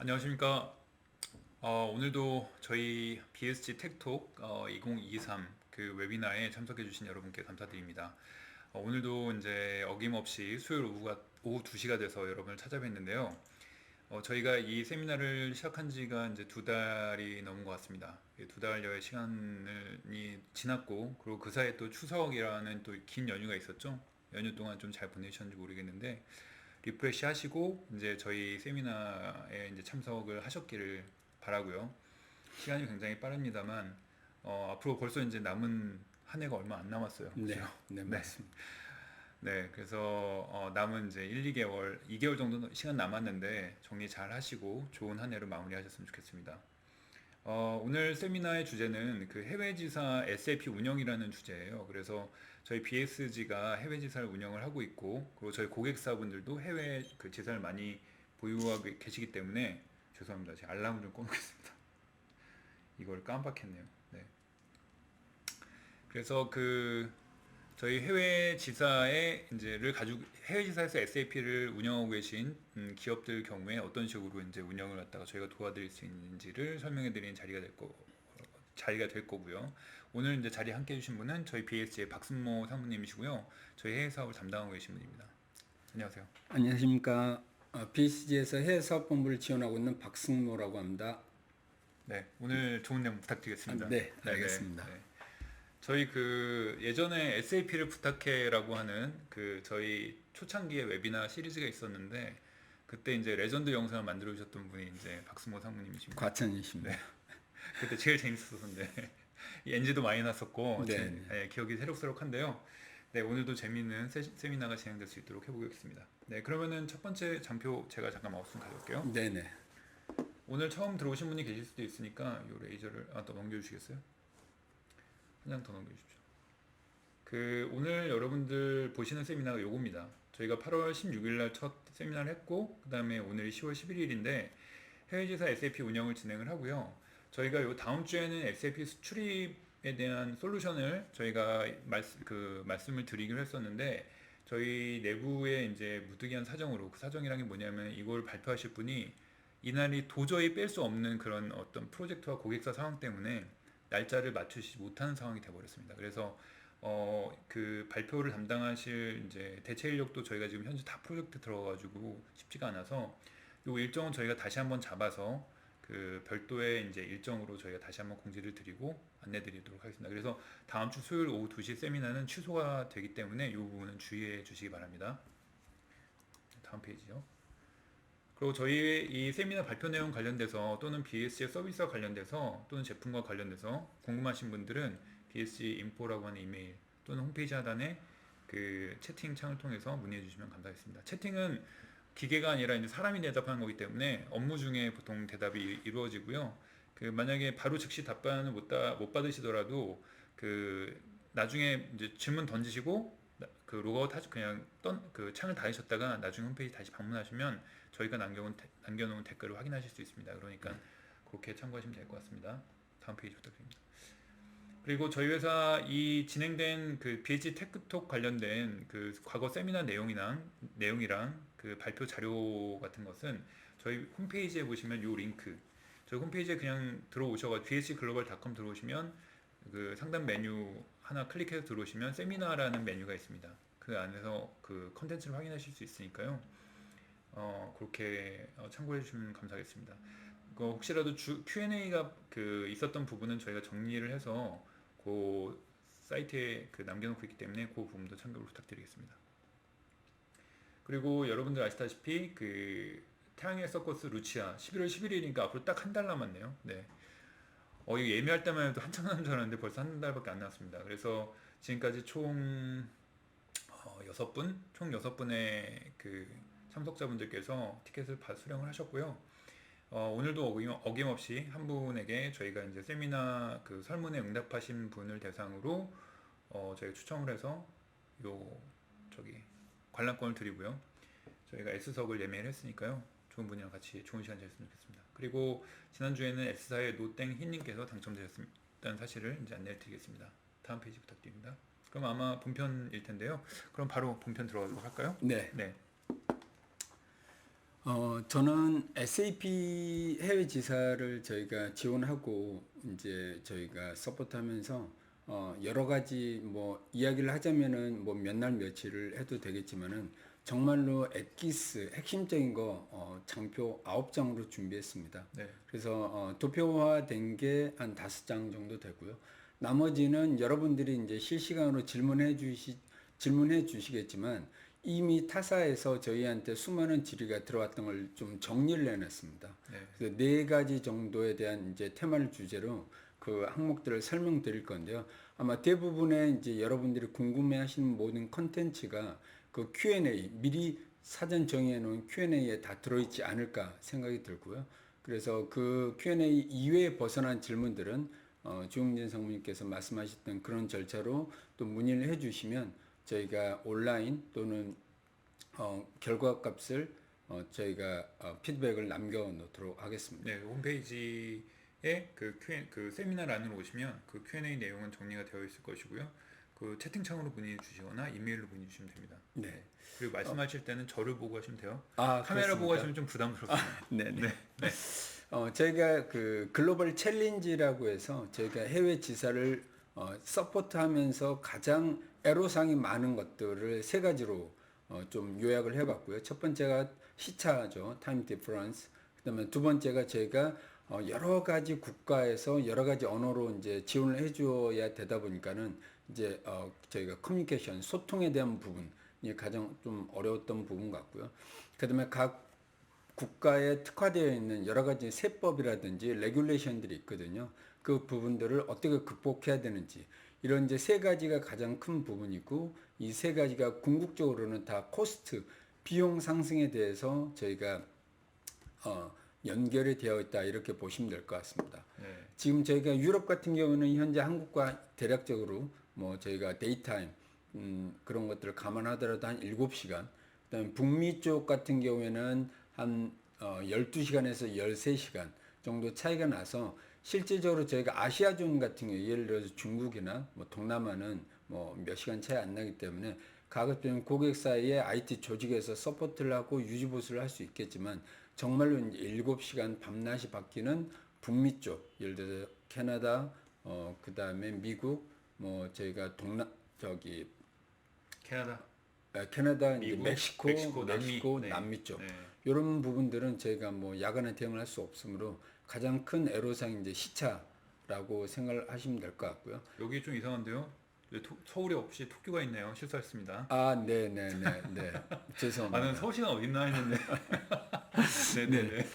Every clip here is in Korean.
안녕하십니까. 오늘도 저희 BSG 텍톡 2023 그 웨비나에 참석해주신 여러분께 감사드립니다. 오늘도 이제 어김없이 수요일 오후 2시가 돼서 여러분을 찾아뵙는데요. 저희가 이 세미나를 시작한 지가 이제 2달이 넘은 것 같습니다. 2달여의 시간이 지났고, 그리고 그 사이에 또 추석이라는 또 긴 연휴가 있었죠. 연휴 동안 좀 잘 보내셨는지 모르겠는데, 리프레시 하시고 이제 저희 세미나에 이제 참석을 하셨기를 바라고요. 시간이 굉장히 빠릅니다만 앞으로 벌써 이제 남은 한 해가 얼마 안 남았어요. 네, 그죠? 네, 네. 맞습니다. 네. 그래서 남은 이제 1, 2개월, 2개월 정도 시간 남았는데 정리 잘 하시고 좋은 한 해로 마무리하셨으면 좋겠습니다. 오늘 세미나의 주제는 그 해외 지사 SAP 운영이라는 주제예요. 그래서 저희 BSG가 해외 지사를 운영을 하고 있고, 그리고 저희 고객사분들도 해외 그 지사를 많이 보유하고 계시기 때문에 죄송합니다. 제가 알람을 좀 꺼놓겠습니다. 이걸 깜빡했네요. 네. 그래서 저희 해외 지사에 이제를 가지고 해외 지사에서 SAP를 운영하고 계신 기업들 경우에 어떤 식으로 이제 운영을 갖다가 저희가 도와드릴 수 있는지를 설명해 드리는 자리가 될 거고요. 오늘 이제 자리에 함께 해주신 분은 저희 BSG의 박승모 사모님이시고요. 저희 해외 사업을 담당하고 계신 분입니다. 안녕하세요. 안녕하십니까. BCG에서 해외사업본부를 지원하고 있는 박승모라고 합니다. 네, 오늘 좋은 내용 부탁드리겠습니다. 네, 네네. 알겠습니다. 네. 저희 예전에 SAP를 부탁해라고 하는 저희 초창기의 웨비나 시리즈가 있었는데, 그때 이제 레전드 영상을 만들어 주셨던 분이 이제 박승모 사모님이십니다. 과찬이십니다. 네. 그때 제일 재밌었었는데 NG도 많이 났었고 네. 기억이 새록새록한데요. 네, 오늘도 재미있는 세미나가 진행될 수 있도록 해보겠습니다. 네, 그러면은 첫 번째 장표 제가 잠깐 마우스 좀 가져올게요. 네네. 오늘 처음 들어오신 분이 계실 수도 있으니까 이 레이저를 더 넘겨주시겠어요? 한 장 더 넘겨주십시오. 오늘 여러분들 보시는 세미나가 요겁니다. 저희가 8월 16일 날 첫 세미나를 했고, 그 다음에 오늘이 10월 11일인데 해외지사 SAP 운영을 진행을 하고요. 저희가 요 다음 주에는 SAP 수출입에 대한 솔루션을 저희가 말씀을 드리기로 했었는데, 저희 내부에 이제 무득이한 사정으로, 그 사정이란 게 뭐냐면 이걸 발표하실 분이 이날이 도저히 뺄 수 없는 그런 어떤 프로젝트와 고객사 상황 때문에 날짜를 맞추지 못하는 상황이 되어버렸습니다. 그래서 발표를 담당하실 이제 대체 인력도 저희가 지금 현재 다 프로젝트 들어가가지고 쉽지가 않아서 요 일정은 저희가 다시 한번 잡아서 별도의 이제 일정으로 저희가 다시 한번 공지를 드리고 안내 드리도록 하겠습니다. 그래서 다음 주 수요일 오후 2시 세미나는 취소가 되기 때문에 이 부분은 주의해 주시기 바랍니다. 다음 페이지요. 그리고 저희 이 세미나 발표 내용 관련돼서 또는 BSG 서비스와 관련돼서 또는 제품과 관련돼서 궁금하신 분들은 BSG 인포라고 하는 이메일 또는 홈페이지 하단에 채팅창을 통해서 문의해 주시면 감사하겠습니다. 채팅은 기계가 아니라 이제 사람이 대답하는 거기 때문에 업무 중에 보통 대답이 이루어지고요. 만약에 바로 즉시 답변을 못 받으시더라도 나중에 이제 질문 던지시고 로그아웃 하시 그냥 창을 닫으셨다가 나중에 홈페이지 다시 방문하시면 저희가 남겨놓은 댓글을 확인하실 수 있습니다. 그러니까 그렇게 참고하시면 될 것 같습니다. 다음 페이지 부탁드립니다. 그리고 저희 회사 이 진행된 BSG 테크톡 관련된 과거 세미나 내용이랑 발표 자료 같은 것은 저희 홈페이지에 보시면 요 링크, 저희 홈페이지에 그냥 들어오셔가지고 bsgglobal.com 들어오시면 상단 메뉴 하나 클릭해서 들어오시면 세미나라는 메뉴가 있습니다. 그 안에서 컨텐츠를 확인하실 수 있으니까요. 그렇게 참고해 주시면 감사하겠습니다. 혹시라도 Q&A가 있었던 부분은 저희가 정리를 해서 사이트에 남겨놓고 있기 때문에 그 부분도 참고를 부탁드리겠습니다. 그리고 여러분들 아시다시피 태양의 서커스 루치아 11월 11일이니까 앞으로 딱 한 달 남았네요. 네. 이거 예매할 때만 해도 한참 남은 줄 알았는데 벌써 한 달밖에 안 남았습니다. 그래서 지금까지 총 6분의 참석자분들께서 티켓을 수령을 하셨고요. 오늘도 어김없이 한 분에게 저희가 이제 세미나 설문에 응답하신 분을 대상으로 저희가 추첨을 해서 관람권을 드리고요. 저희가 S석을 예매를 했으니까요. 좋은 분이랑 같이 좋은 시간 되셨으면 좋겠습니다. 그리고 지난주에는 S사의 노땡 흰님께서 당첨되셨다는 사실을 이제 안내해 드리겠습니다. 다음 페이지 부탁드립니다. 그럼 아마 본편일 텐데요. 그럼 바로 본편 들어가도록 할까요? 네. 네. 저는 SAP 해외 지사를 저희가 지원하고 이제 저희가 서포트하면서 여러 가지 뭐 이야기를 하자면은 뭐 몇 날 며칠을 해도 되겠지만은 정말로 엑기스 핵심적인 거 장표 9장으로 준비했습니다. 네. 그래서 도표화된 게 한 5장 정도 되고요. 나머지는 여러분들이 이제 실시간으로 질문해 주시겠지만 이미 타사에서 저희한테 수많은 질의가 들어왔던 걸 좀 정리를 해놨습니다. 네. 그래서 4가지 정도에 대한 이제 테마를 주제로 그 항목들을 설명드릴 건데요. 아마 대부분의 이제 여러분들이 궁금해하시는 모든 컨텐츠가 그 Q&A 미리 사전 정해놓은 Q&A에 다 들어있지 않을까 생각이 들고요. 그래서 그 Q&A 이외에 벗어난 질문들은 주용진 상무님께서 말씀하셨던 그런 절차로 또 문의를 해주시면 저희가 온라인 또는 결과값을 저희가 피드백을 남겨놓도록 하겠습니다. 네, 홈페이지에 그 세미나란으로 오시면 그 Q&A 내용은 정리가 되어 있을 것이고요. 그 채팅창으로 문의 주시거나 이메일로 문의 주시면 됩니다. 네. 그리고 말씀하실 때는 저를 보고 하시면 돼요. 아, 카메라 보고 그렇습니까? 하시면 좀 부담스럽습니다. 네네. 네. 저희가 그 글로벌 챌린지라고 해서 저희가 해외 지사를 서포트하면서 가장 애로사항이 많은 것들을 3가지로 좀 요약을 해봤고요. 첫 번째가 시차죠, 타임 디퍼런스. 그다음에 두 번째가 저희가 여러 가지 국가에서 여러 가지 언어로 이제 지원을 해줘야 되다 보니까는 이제 저희가 커뮤니케이션 소통에 대한 부분이 가장 좀 어려웠던 부분 같고요. 그다음에 각 국가에 특화되어 있는 여러 가지 세법이라든지 레귤레이션들이 있거든요. 그 부분들을 어떻게 극복해야 되는지 이런 이제 3가지가 가장 큰 부분이고 이 3가지가 궁극적으로는 다 코스트 비용 상승에 대해서 저희가 연결이 되어 있다 이렇게 보시면 될 것 같습니다. 네. 지금 저희가 유럽 같은 경우는 현재 한국과 대략적으로 뭐 저희가 데이타임 그런 것들을 감안하더라도 한 7시간, 그다음에 북미 쪽 같은 경우에는 한 12시간에서 13시간 정도 차이가 나서 실제적으로 저희가 아시아존 같은 경우 예를 들어서 중국이나 뭐 동남아는 뭐 몇 시간 차이 안 나기 때문에 가급적 고객사의 IT 조직에서 서포트를 하고 유지보수를 할 수 있겠지만 정말로 이제 7시간 밤낮이 바뀌는 북미 쪽 예를 들어서 캐나다 그다음에 미국 뭐 저희가 캐나다 이제 미국, 멕시코, 남미. 남미 쪽 네. 이런 부분들은 저희가 뭐 야간에 대응을 할 수 없으므로 가장 큰 애로사항이 이제 시차라고 생각을 하시면 될 것 같고요. 여기 좀 이상한데요. 서울에 없이 토끼가 있네요. 실수했습니다. 아, 네. 죄송합니다. 나는 서울시가 어딨나 했는데. 네네네.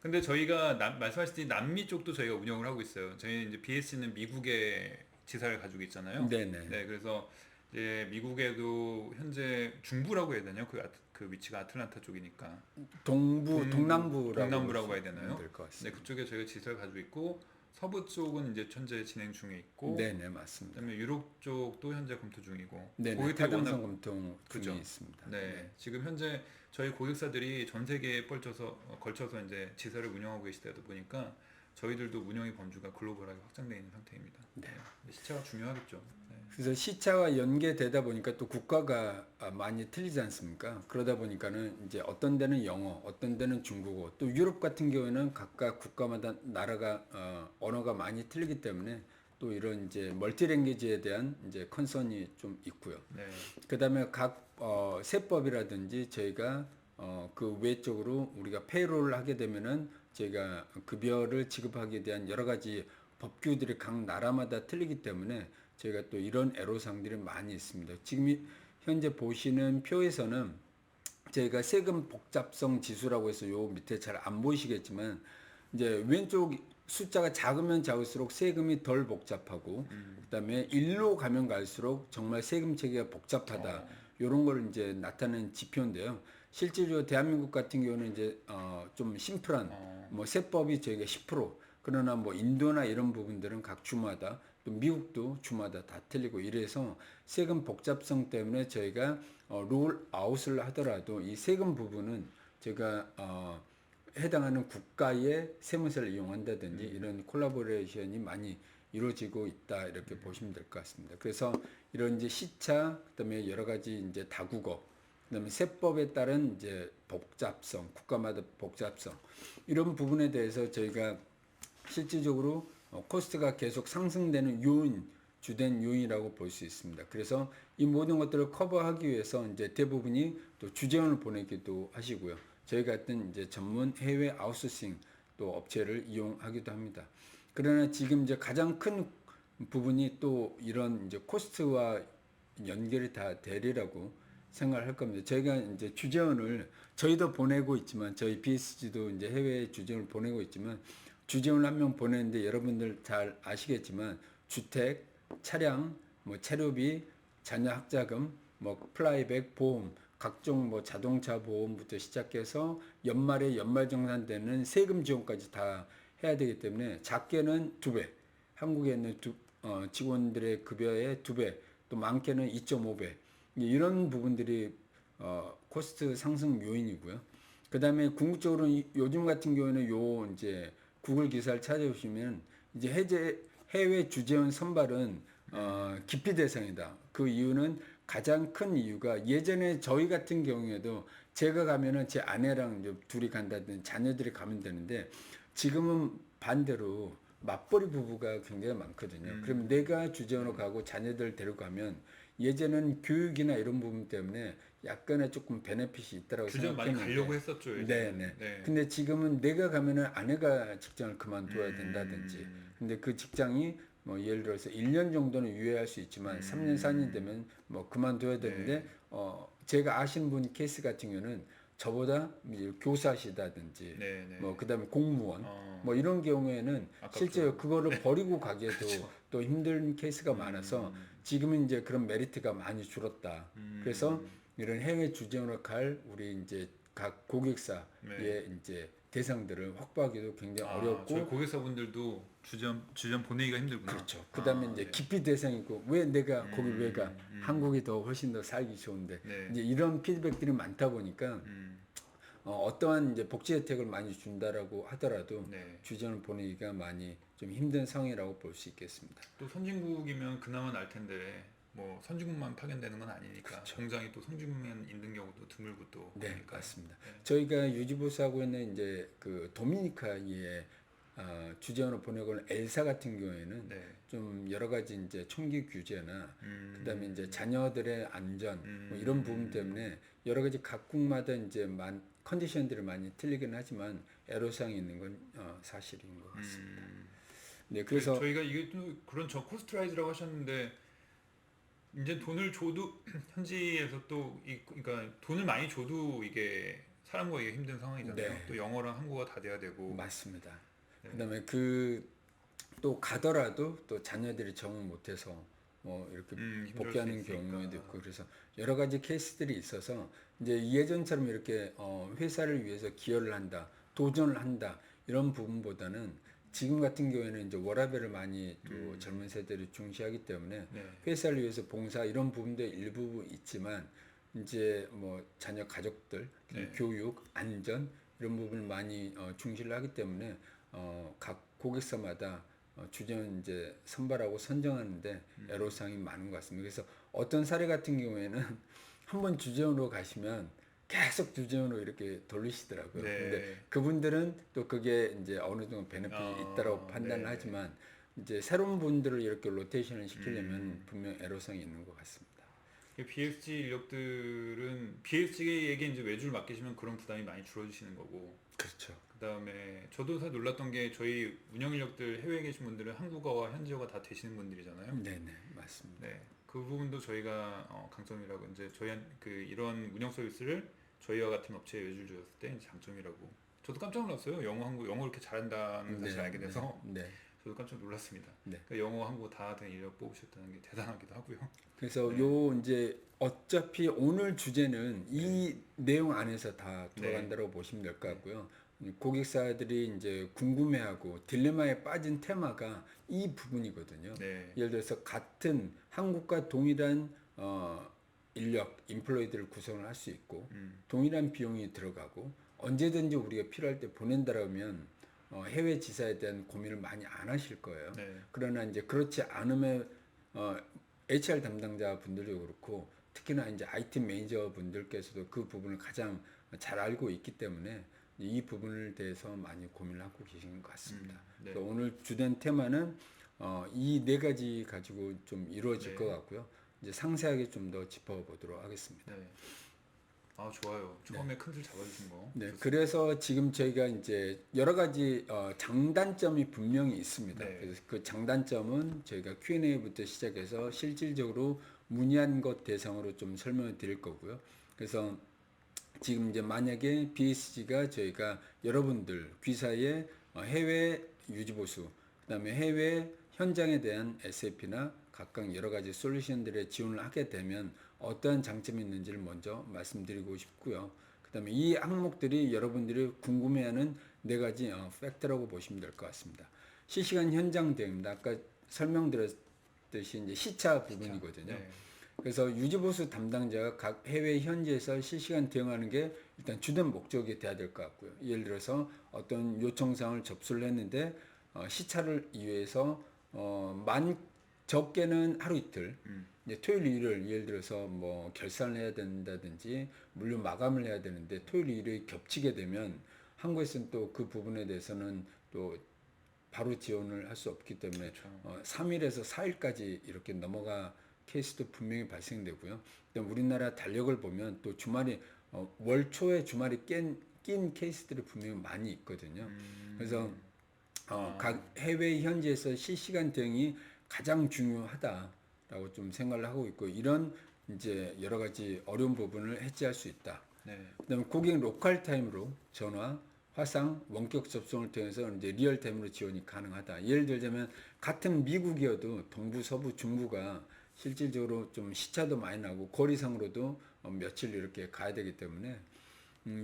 근데 저희가 말씀하셨듯이 남미 쪽도 저희가 운영을 하고 있어요. 저희는 이제 BSC는 미국에 지사를 가지고 있잖아요. 네네. 네, 그래서 이제 미국에도 현재 중부라고 해야 되나요? 그 위치가 아틀란타 쪽이니까. 동남부라고 해야 되나요? 될것 네, 같습니다. 그쪽에 저희가 지사를 가지고 있고 서부 쪽은 이제 현재 진행 중에 있고, 네네, 맞습니다. 그다음에 유럽 쪽도 현재 검토 중이고, 네네, 고객들이 타당성 워낙 검토 그죠. 중에 있습니다. 네, 지금 현재 저희 고객사들이 전 세계에 걸쳐서 이제 지사를 운영하고 계시다 보니까 저희들도 운영의 범주가 글로벌하게 확장되어 있는 상태입니다. 네. 시차가 중요하겠죠. 네. 그래서 시차와 연계되다 보니까 또 국가가 많이 틀리지 않습니까? 그러다 보니까는 이제 어떤 데는 영어, 어떤 데는 중국어, 또 유럽 같은 경우에는 각각 국가마다 나라가 언어가 많이 틀리기 때문에 또 이런 이제 멀티랭귀지에 대한 이제 컨선이 좀 있고요. 네. 그다음에 각 세법이라든지 저희가 그 외적으로 우리가 페이롤을 하게 되면은 저희가 급여를 지급하기에 대한 여러 가지 법규들이 각 나라마다 틀리기 때문에 저희가 또 이런 애로사항들이 많이 있습니다. 지금 현재 보시는 표에서는 저희가 세금 복잡성 지수라고 해서 요 밑에 잘 안 보이시겠지만 이제 왼쪽 숫자가 작으면 작을수록 세금이 덜 복잡하고 그다음에 1로 가면 갈수록 정말 세금 체계가 복잡하다. 이런 걸 이제 나타내는 지표인데요. 실제로 대한민국 같은 경우는 이제 좀 심플한 뭐 세법이 저희가 10%, 그러나 뭐 인도나 이런 부분들은 각 주마다 또 미국도 주마다 다 틀리고 이래서 세금 복잡성 때문에 저희가 롤 아웃을 하더라도 이 세금 부분은 제가 해당하는 국가의 세무서를 이용한다든지 이런 콜라보레이션이 많이 이루어지고 있다 이렇게 보시면 될 것 같습니다. 그래서 이런 이제 시차 그다음에 여러 가지 이제 다국어 그다음에 세법에 따른 이제 복잡성, 국가마다 복잡성 이런 부분에 대해서 저희가 실질적으로 코스트가 계속 상승되는 주된 요인이라고 볼 수 있습니다. 그래서 이 모든 것들을 커버하기 위해서 이제 대부분이 또 주재원을 보내기도 하시고요. 저희 같은 이제 전문 해외 아웃소싱 또 업체를 이용하기도 합니다. 그러나 지금 이제 가장 큰 부분이 또 이런 이제 코스트와 연결이 다 되리라고 생각을 할 겁니다. 저희가 이제 주재원을 저희도 보내고 있지만 저희 BSG도 이제 해외 주재원을 보내고 있지만 주재원 한 명 보내는데 여러분들 잘 아시겠지만 주택, 차량, 뭐 차료비, 자녀 학자금, 뭐 플라이백 보험, 각종 뭐 자동차 보험부터 시작해서 연말에 연말정산되는 세금 지원까지 다 해야 되기 때문에 작게는 2배, 한국에 있는 직원들의 급여의 2배, 또 많게는 2.5배 이런 부분들이 코스트 상승 요인이고요. 그 다음에 궁극적으로 요즘 같은 경우에는 요 이제 구글 기사를 찾아보시면 이제 해외 주재원 선발은 기피 대상이다. 그 이유는 가장 큰 이유가 예전에 저희 같은 경우에도 제가 가면은 제 아내랑 이제 둘이 간다든지 자녀들이 가면 되는데 지금은 반대로 맞벌이 부부가 굉장히 많거든요. 그럼 내가 주재원으로 가고 자녀들 데려가면 예전에는 교육이나 이런 부분 때문에 약간의 조금 베네핏이 있다라고 주전 많이 생각했는데 가려고 했었죠. 네네. 네. 근데 지금은 내가 가면은 아내가 직장을 그만둬야 된다든지. 근데 그 직장이 뭐 예를 들어서 1년 정도는 유예할 수 있지만 3년 4년 되면 뭐 그만둬야 되는데 제가 아시는 분 케이스 같은 경우는 저보다 이제 교사시다든지 네. 뭐 그다음에 공무원 어, 뭐 이런 경우에는 아깝죠. 실제 그거를 버리고 가기에도 또 힘든 케이스가 많아서 지금은 이제 그런 메리트가 많이 줄었다. 그래서 이런 해외 주재원으로 갈 우리 이제 각 고객사의 이제 대상들을 확보하기도 굉장히 어렵고 저희 고객사분들도 주전 보내기가 힘들구나. 그렇죠. 그다음에 이제 네. 기피 대상이고 왜 내가 거기 왜 가? 한국이 더 훨씬 더 살기 좋은데 네. 이제 이런 피드백들이 많다 보니까 어떠한 이제 복지 혜택을 많이 준다라고 하더라도 네. 주전을 보내기가 많이 좀 힘든 상황이라고 볼 수 있겠습니다. 또 선진국이면 그나마 날 텐데 뭐 선진국만 파견되는 건 아니니까 그렇죠. 공장이 또 선진국만 있는 경우도 드물고 또 네, 그러니까. 맞습니다. 네. 저희가 유지보수하고 있는 이제 그 도미니카의 주재원을 보내고는 엘사 같은 경우에는 네. 좀 여러 가지 이제 총기 규제나 그다음에 이제 자녀들의 안전 뭐 이런 부분 때문에 여러 가지 각국마다 이제 컨디션들이 많이 틀리긴 하지만 애로사항이 있는 건 사실인 것 같습니다. 네, 그래서 저희가 이게 또 그런 코스트라이즈라고 하셨는데 이제 돈을 줘도 현지에서 또 그러니까 돈을 많이 줘도 이게 사람 구하기가 힘든 상황이잖아요. 네. 또 영어랑 한국어 다 돼야 되고. 맞습니다. 네. 그다음에 또 가더라도 또 자녀들이 적응 못해서 뭐 이렇게 힘들 복귀하는 수 있으니까. 경우도 있고 그래서 여러 가지 케이스들이 있어서 이제 예전처럼 이렇게 회사를 위해서 기여를 한다, 도전을 한다 이런 부분보다는 지금 같은 경우에는 이제 워라밸을 많이 또 젊은 세대를 중시하기 때문에 네. 회사를 위해서 봉사 이런 부분도 일부 있지만 이제 뭐 자녀 가족들 네. 교육 안전 이런 부분을 많이 중시를 하기 때문에 각 고객사마다 주전 이제 선발하고 선정하는데 애로사항이 많은 것 같습니다. 그래서 어떤 사례 같은 경우에는 한번 주재원으로 가시면 계속 주재원으로 이렇게 돌리시더라고요. 네. 근데 그분들은 또 그게 이제 어느 정도 베네핏이 있다고 판단을 네. 하지만 이제 새로운 분들을 이렇게 로테이션을 시키려면 분명 애로사항이 있는 것 같습니다. BSG 인력들은 BSG에게 이제 외주를 맡기시면 그런 부담이 많이 줄어드시는 거고. 그렇죠. 그다음에 저도 사실 놀랐던 게 저희 운영 인력들 해외에 계신 분들은 한국어와 현지어가 다 되시는 분들이잖아요. 네네 맞습니다. 네, 그 부분도 저희가 강점이라고 이제 이런 운영 서비스를 저희와 같은 업체에 외주를 주었을 때 이제 장점이라고. 저도 깜짝 놀랐어요. 영어 이렇게 잘한다는 사실 알게 돼서 네. 저도 깜짝 놀랐습니다. 네. 그러니까 영어, 한국어 다 된 인력 뽑으셨다는 게 대단하기도 하고요. 그래서 요 이제 어차피 오늘 주제는 이 내용 안에서 다 돌아간다고 보시면 될 것 같고요. 고객사들이 이제 궁금해하고 딜레마에 빠진 테마가 이 부분이거든요. 네. 예를 들어서 같은 한국과 동일한 인력, 인플로이드를 구성을 할 수 있고 동일한 비용이 들어가고 언제든지 우리가 필요할 때 보낸다라면 해외 지사에 대한 고민을 많이 안 하실 거예요. 네. 그러나 이제 그렇지 않으면 HR 담당자 분들도 그렇고 특히나 이제 IT 매니저 분들께서도 그 부분을 가장 잘 알고 있기 때문에 이 부분을 대해서 많이 고민을 하고 계신 것 같습니다. 네. 그래서 오늘 주된 테마는 이 네 가지 가지고 좀 이루어질 것 같고요. 이제 상세하게 좀 더 짚어보도록 하겠습니다. 네. 아 좋아요. 처음에 큰 틀 잡아주신 거. 네, 그래서 지금 저희가 이제 여러 가지 장단점이 분명히 있습니다. 네. 그래서 그 장단점은 저희가 Q&A부터 시작해서 실질적으로 문의한 것 대상으로 좀 설명을 드릴 거고요. 그래서 지금 이제 만약에 BSG가 저희가 여러분들 귀사의 해외 유지보수, 그다음에 해외 현장에 대한 SAP나 각각 여러 가지 솔루션들의 지원을 하게 되면 어떠한 장점이 있는지를 먼저 말씀드리고 싶고요. 그다음에 이 항목들이 여러분들이 궁금해하는 네 가지 팩트라고 보시면 될 것 같습니다. 실시간 현장 대응입니다. 아까 설명드렸듯이 이제 시차 부분이거든요. 네. 그래서 유지보수 담당자가 각 해외 현지에서 실시간 대응하는 게 일단 주된 목적이 돼야 될 것 같고요. 예를 들어서 어떤 요청사항을 접수를 했는데 시차를 이유해서 적게는 하루 이틀, 이제 토요일 일요일 예를 들어서 뭐 결산을 해야 된다든지 물류 마감을 해야 되는데 토요일 일요일이 겹치게 되면 한국에서는 또 그 부분에 대해서는 또 바로 지원을 할 수 없기 때문에 그렇죠. 3일에서 4일까지 이렇게 넘어가 케이스도 분명히 발생되고요. 우리나라 달력을 보면 또 주말이 월 초에 주말이 낀 케이스들이 분명히 많이 있거든요. 그래서 각 해외 현지에서 실시간 대응이 가장 중요하다라고 좀 생각을 하고 있고 이런 이제 여러 가지 어려운 부분을 해지할 수 있다. 네. 그다음에 고객 로컬 타임으로 전화, 화상, 원격 접속을 통해서 이제 리얼 타임으로 지원이 가능하다. 예를 들자면 같은 미국이어도 동부, 서부, 중부가 실질적으로 좀 시차도 많이 나고 거리상으로도 며칠 이렇게 가야 되기 때문에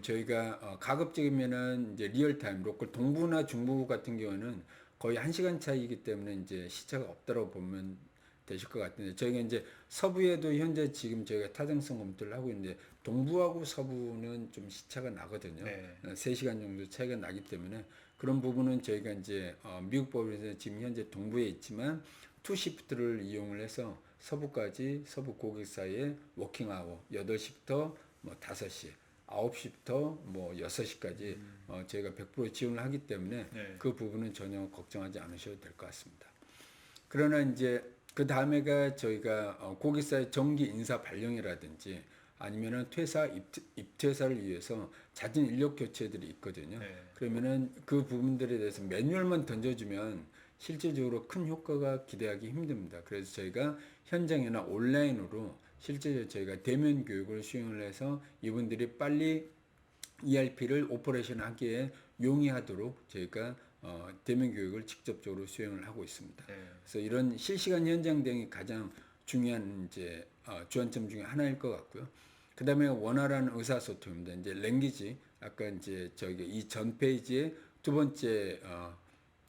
저희가 가급적이면은 이제 리얼 타임, 로컬 동부나 중부 같은 경우는 거의 1시간 차이기 때문에 이제 시차가 없다고 보면 되실 것 같은데 저희가 이제 서부에도 현재 지금 저희가 타당성 검토를 하고 있는데 동부하고 서부는 좀 시차가 나거든요. 네. 3시간 정도 차이가 나기 때문에 그런 부분은 저희가 이제 미국 법에서 지금 현재 동부에 있지만 투 시프트를 이용을 해서 서부까지 서부 고객 사이에 워킹 아워 8시부터 뭐 5시 9시부터 뭐 6시까지 저희가 100% 지원을 하기 때문에 네. 그 부분은 전혀 걱정하지 않으셔도 될 것 같습니다. 그러나 이제 그 다음에가 저희가 고객사의 정기 인사 발령이라든지 아니면은 퇴사 입퇴사를 위해서 잦은 인력 교체들이 있거든요. 네. 그러면은 그 부분들에 대해서 매뉴얼만 던져주면 실질적으로 큰 효과가 기대하기 힘듭니다. 그래서 저희가 현장이나 온라인으로 실제로 저희가 대면 교육을 수행을 해서 이분들이 빨리 ERP를 오퍼레이션 하기에 용이하도록 저희가 대면 교육을 직접적으로 수행을 하고 있습니다. 네. 그래서 이런 실시간 현장 대응이 가장 중요한 이제 주안점 중에 하나일 것 같고요. 그다음에 원활한 의사소통입니다. 이제 랭귀지 아까 이제 저기 이 전 페이지에 두 번째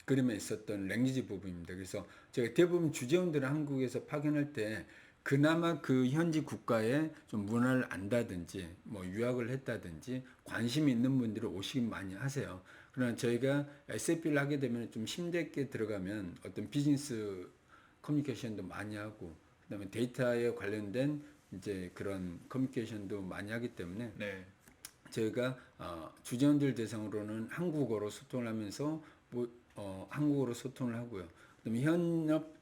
그림에 있었던 랭귀지 부분입니다. 그래서 제가 대부분 주재원들을 한국에서 파견할 때 그나마 그 현지 국가의 좀 문화를 안다든지 뭐 유학을 했다든지 관심이 있는 분들이 오시긴 많이 하세요. 그러나 저희가 SAP를 하게 되면 좀 심되게 들어가면 어떤 비즈니스 커뮤니케이션도 많이 하고 그다음에 데이터에 관련된 이제 그런 커뮤니케이션도 많이 하기 때문에 네. 저희가 주재원들 대상으로는 한국어로 소통을 하면서 한국어로 소통을 하고요. 그다음에 현업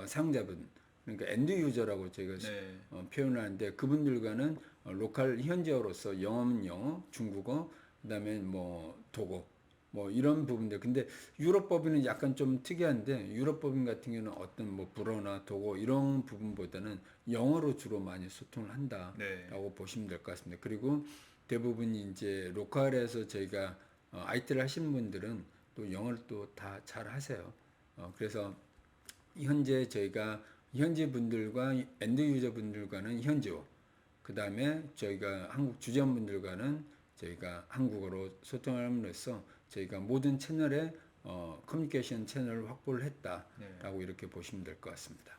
사용자분 그러니까 엔드 유저라고 저희가 네. 표현을 하는데 그분들과는 로컬 현지어로서 영어는 영어, 중국어, 그다음에 뭐 독어 뭐 이런 부분들. 근데 유럽 법인은 약간 좀 특이한데 유럽 법인 같은 경우는 어떤 뭐 불어나 독어 이런 부분보다는 영어로 주로 많이 소통을 한다라고 네. 보시면 될 것 같습니다. 그리고 대부분 이제 로컬에서 저희가 IT를 하시는 분들은 또 영어를 또 다 잘 하세요. 그래서 현재 저희가 현지 분들과 엔드 유저 분들과는 현지어, 그 다음에 저희가 한국 주재원 분들과는 저희가 한국어로 소통함으로써 저희가 모든 채널에 커뮤니케이션 채널을 확보를 했다라고 이렇게 보시면 될 것 같습니다.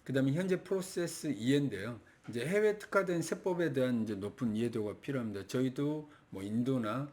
그 다음에 현재 프로세스 이해인데요. 이제 해외 특화된 세법에 대한 이제 높은 이해도가 필요합니다. 저희도 뭐 인도나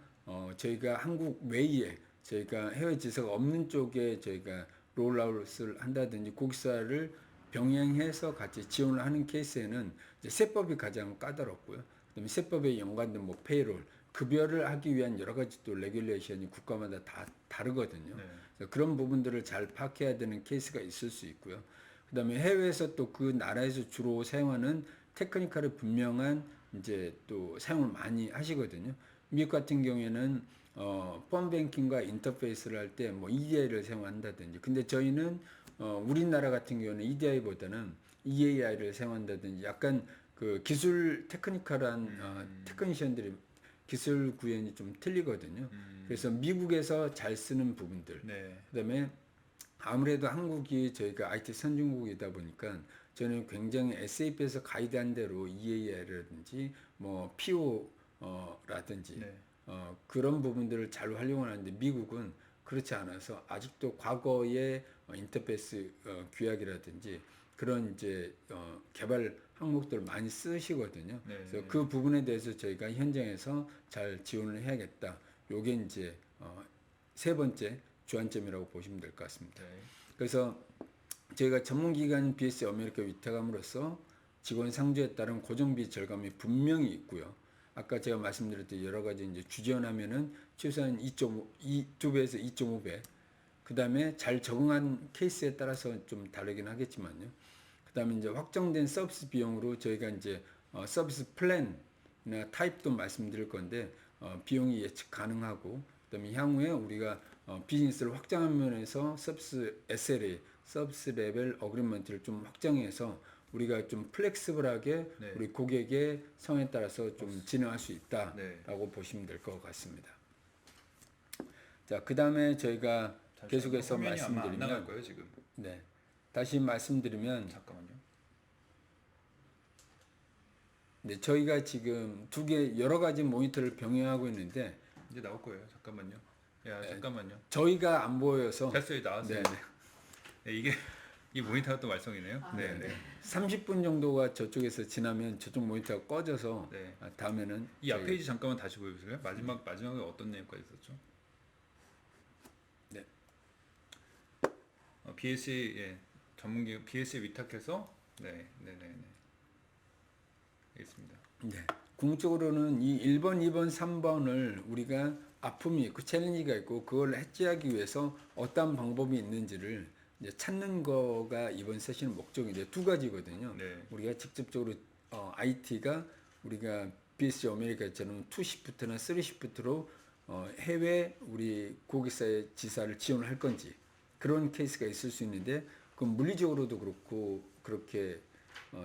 저희가 한국 외에 저희가 해외 지사가 없는 쪽에 저희가 롤아웃을 한다든지 고객사를 병행해서 같이 지원을 하는 케이스에는 이제 세법이 가장 까다롭고요. 그다음에 세법에 연관된 뭐 페이롤, 급여를 하기 위한 여러 가지 또 레귤레이션이 국가마다 다 다르거든요. 네. 그래서 그런 부분들을 잘 파악해야 되는 케이스가 있을 수 있고요. 그다음에 해외에서 또 그 나라에서 주로 사용하는 테크니컬이 분명한 이제 또 사용을 많이 하시거든요. 미국 같은 경우에는 펀 뱅킹과 인터페이스를 할 때 뭐 EDI를 사용한다든지, 근데 저희는 우리나라 같은 경우는 EDI보다는 EAI를 사용한다든지 약간 그 기술 테크니컬한 테크니션들이 기술 구현이 좀 틀리거든요. 그래서 미국에서 잘 쓰는 부분들, 네. 그다음에 아무래도 한국이 저희가 IT 선진국이다 보니까 저는 굉장히 SAP에서 가이드한 대로 EAI라든지 뭐 PO라든지 네. 그런 부분들을 잘 활용하는데 미국은 그렇지 않아서 아직도 과거의 인터페이스 규약이라든지 그런 이제 개발 항목들을 많이 쓰시거든요. 네. 그래서 그 부분에 대해서 저희가 현장에서 잘 지원을 해야겠다. 요게 이제 세 번째 주안점이라고 보시면 될 것 같습니다. 네. 그래서 저희가 전문기관 BS 아메리카 위탁함으로써 직원 상주에 따른 고정비 절감이 분명히 있고요. 아까 제가 말씀드렸듯이 여러 가지 이제 주지원하면은 최소한 2배에서 2.5배. 그 다음에 잘 적응한 케이스에 따라서 좀 다르긴 하겠지만요. 그 다음에 이제 확정된 서비스 비용으로 저희가 이제 서비스 플랜이나 타입도 말씀드릴 건데 비용이 예측 가능하고, 그 다음에 향후에 우리가 비즈니스를 확장한 면에서 서비스 SLA, 서비스 레벨 어그리먼트를 좀 확장해서 우리가 좀 플렉시블하게 네. 우리 고객의 성에 따라서 좀 진행할 수 있다라고 네. 보시면 될 것 같습니다. 자, 그 다음에 저희가 계속해서 화면이 아마 안 나갈 말씀드리면, 거예요 지금. 네, 다시 말씀드리면, 잠깐만요. 네, 저희가 지금 두 개 여러 가지 모니터를 병행하고 있는데 이제 나올 거예요. 잠깐만요. 야 잠깐만요. 저희가 안 보여서 됐어요. 나왔어요. 네, 네, 이게 이 모니터가 또 말썽이네요. 네. 네. 30분 정도가 저쪽에서 지나면 저쪽 모니터가 꺼져서 네. 다음에는 이 앞 페이지 잠깐만 다시 보여주세요. 마지막에 어떤 내용까지 있었죠? 네. BSC 예, 전문기업 BSC 위탁해서 네. 알겠습니다. 네. 궁극적으로는 이 1번, 2번, 3번을 우리가 아픔이 있고 챌린지가 있고 그걸 해지하기 위해서 어떤 방법이 있는지를 이제 찾는 거가 이번 세션의 목적인데 두 가지거든요. 네. 우리가 직접적으로 IT가 우리가 BSC 아메리카처럼 2시프트나 3시프트로 해외 우리 고객사의 지사를 지원을 할 건지 그런 케이스가 있을 수 있는데 그 물리적으로도 그렇고 그렇게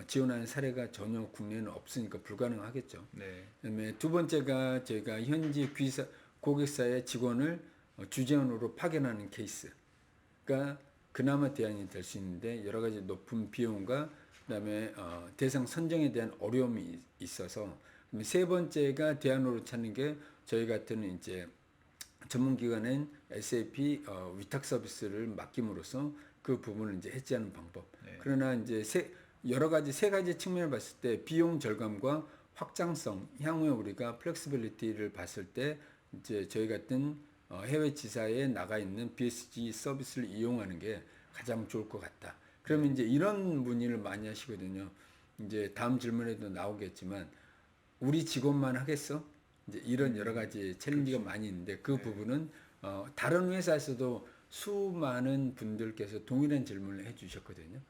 지원하는 사례가 전혀 국내에는 없으니까 불가능하겠죠. 네. 그다음에 두 번째가 저희가 현지 고객사의 직원을 주재원으로 파견하는 케이스가 그나마 대안이 될 수 있는데 여러 가지 높은 비용과 그다음에 대상 선정에 대한 어려움이 있어서 세 번째가 대안으로 찾는 게 저희 같은 이제 전문기관인 SAP 위탁 서비스를 맡김으로써 그 부분을 이제 해지하는 방법. 네. 그러나 이제 여러 가지 세 가지 측면을 봤을 때 비용 절감과 확장성, 향후에 우리가 플렉시빌리티를 봤을 때 이제 저희 같은 해외 지사에 나가 있는 BSG 서비스를 이용하는 게 가장 좋을 것 같다. 그러면 이제 이런 문의를 많이 하시거든요. 이제 다음 질문에도 나오겠지만 우리 직원만 하겠어? 이제 이런 여러 가지 챌린지가 많이 있는데 그 부분은 다른 회사에서도 수많은 분들께서 동일한 질문을 해주셨거든요.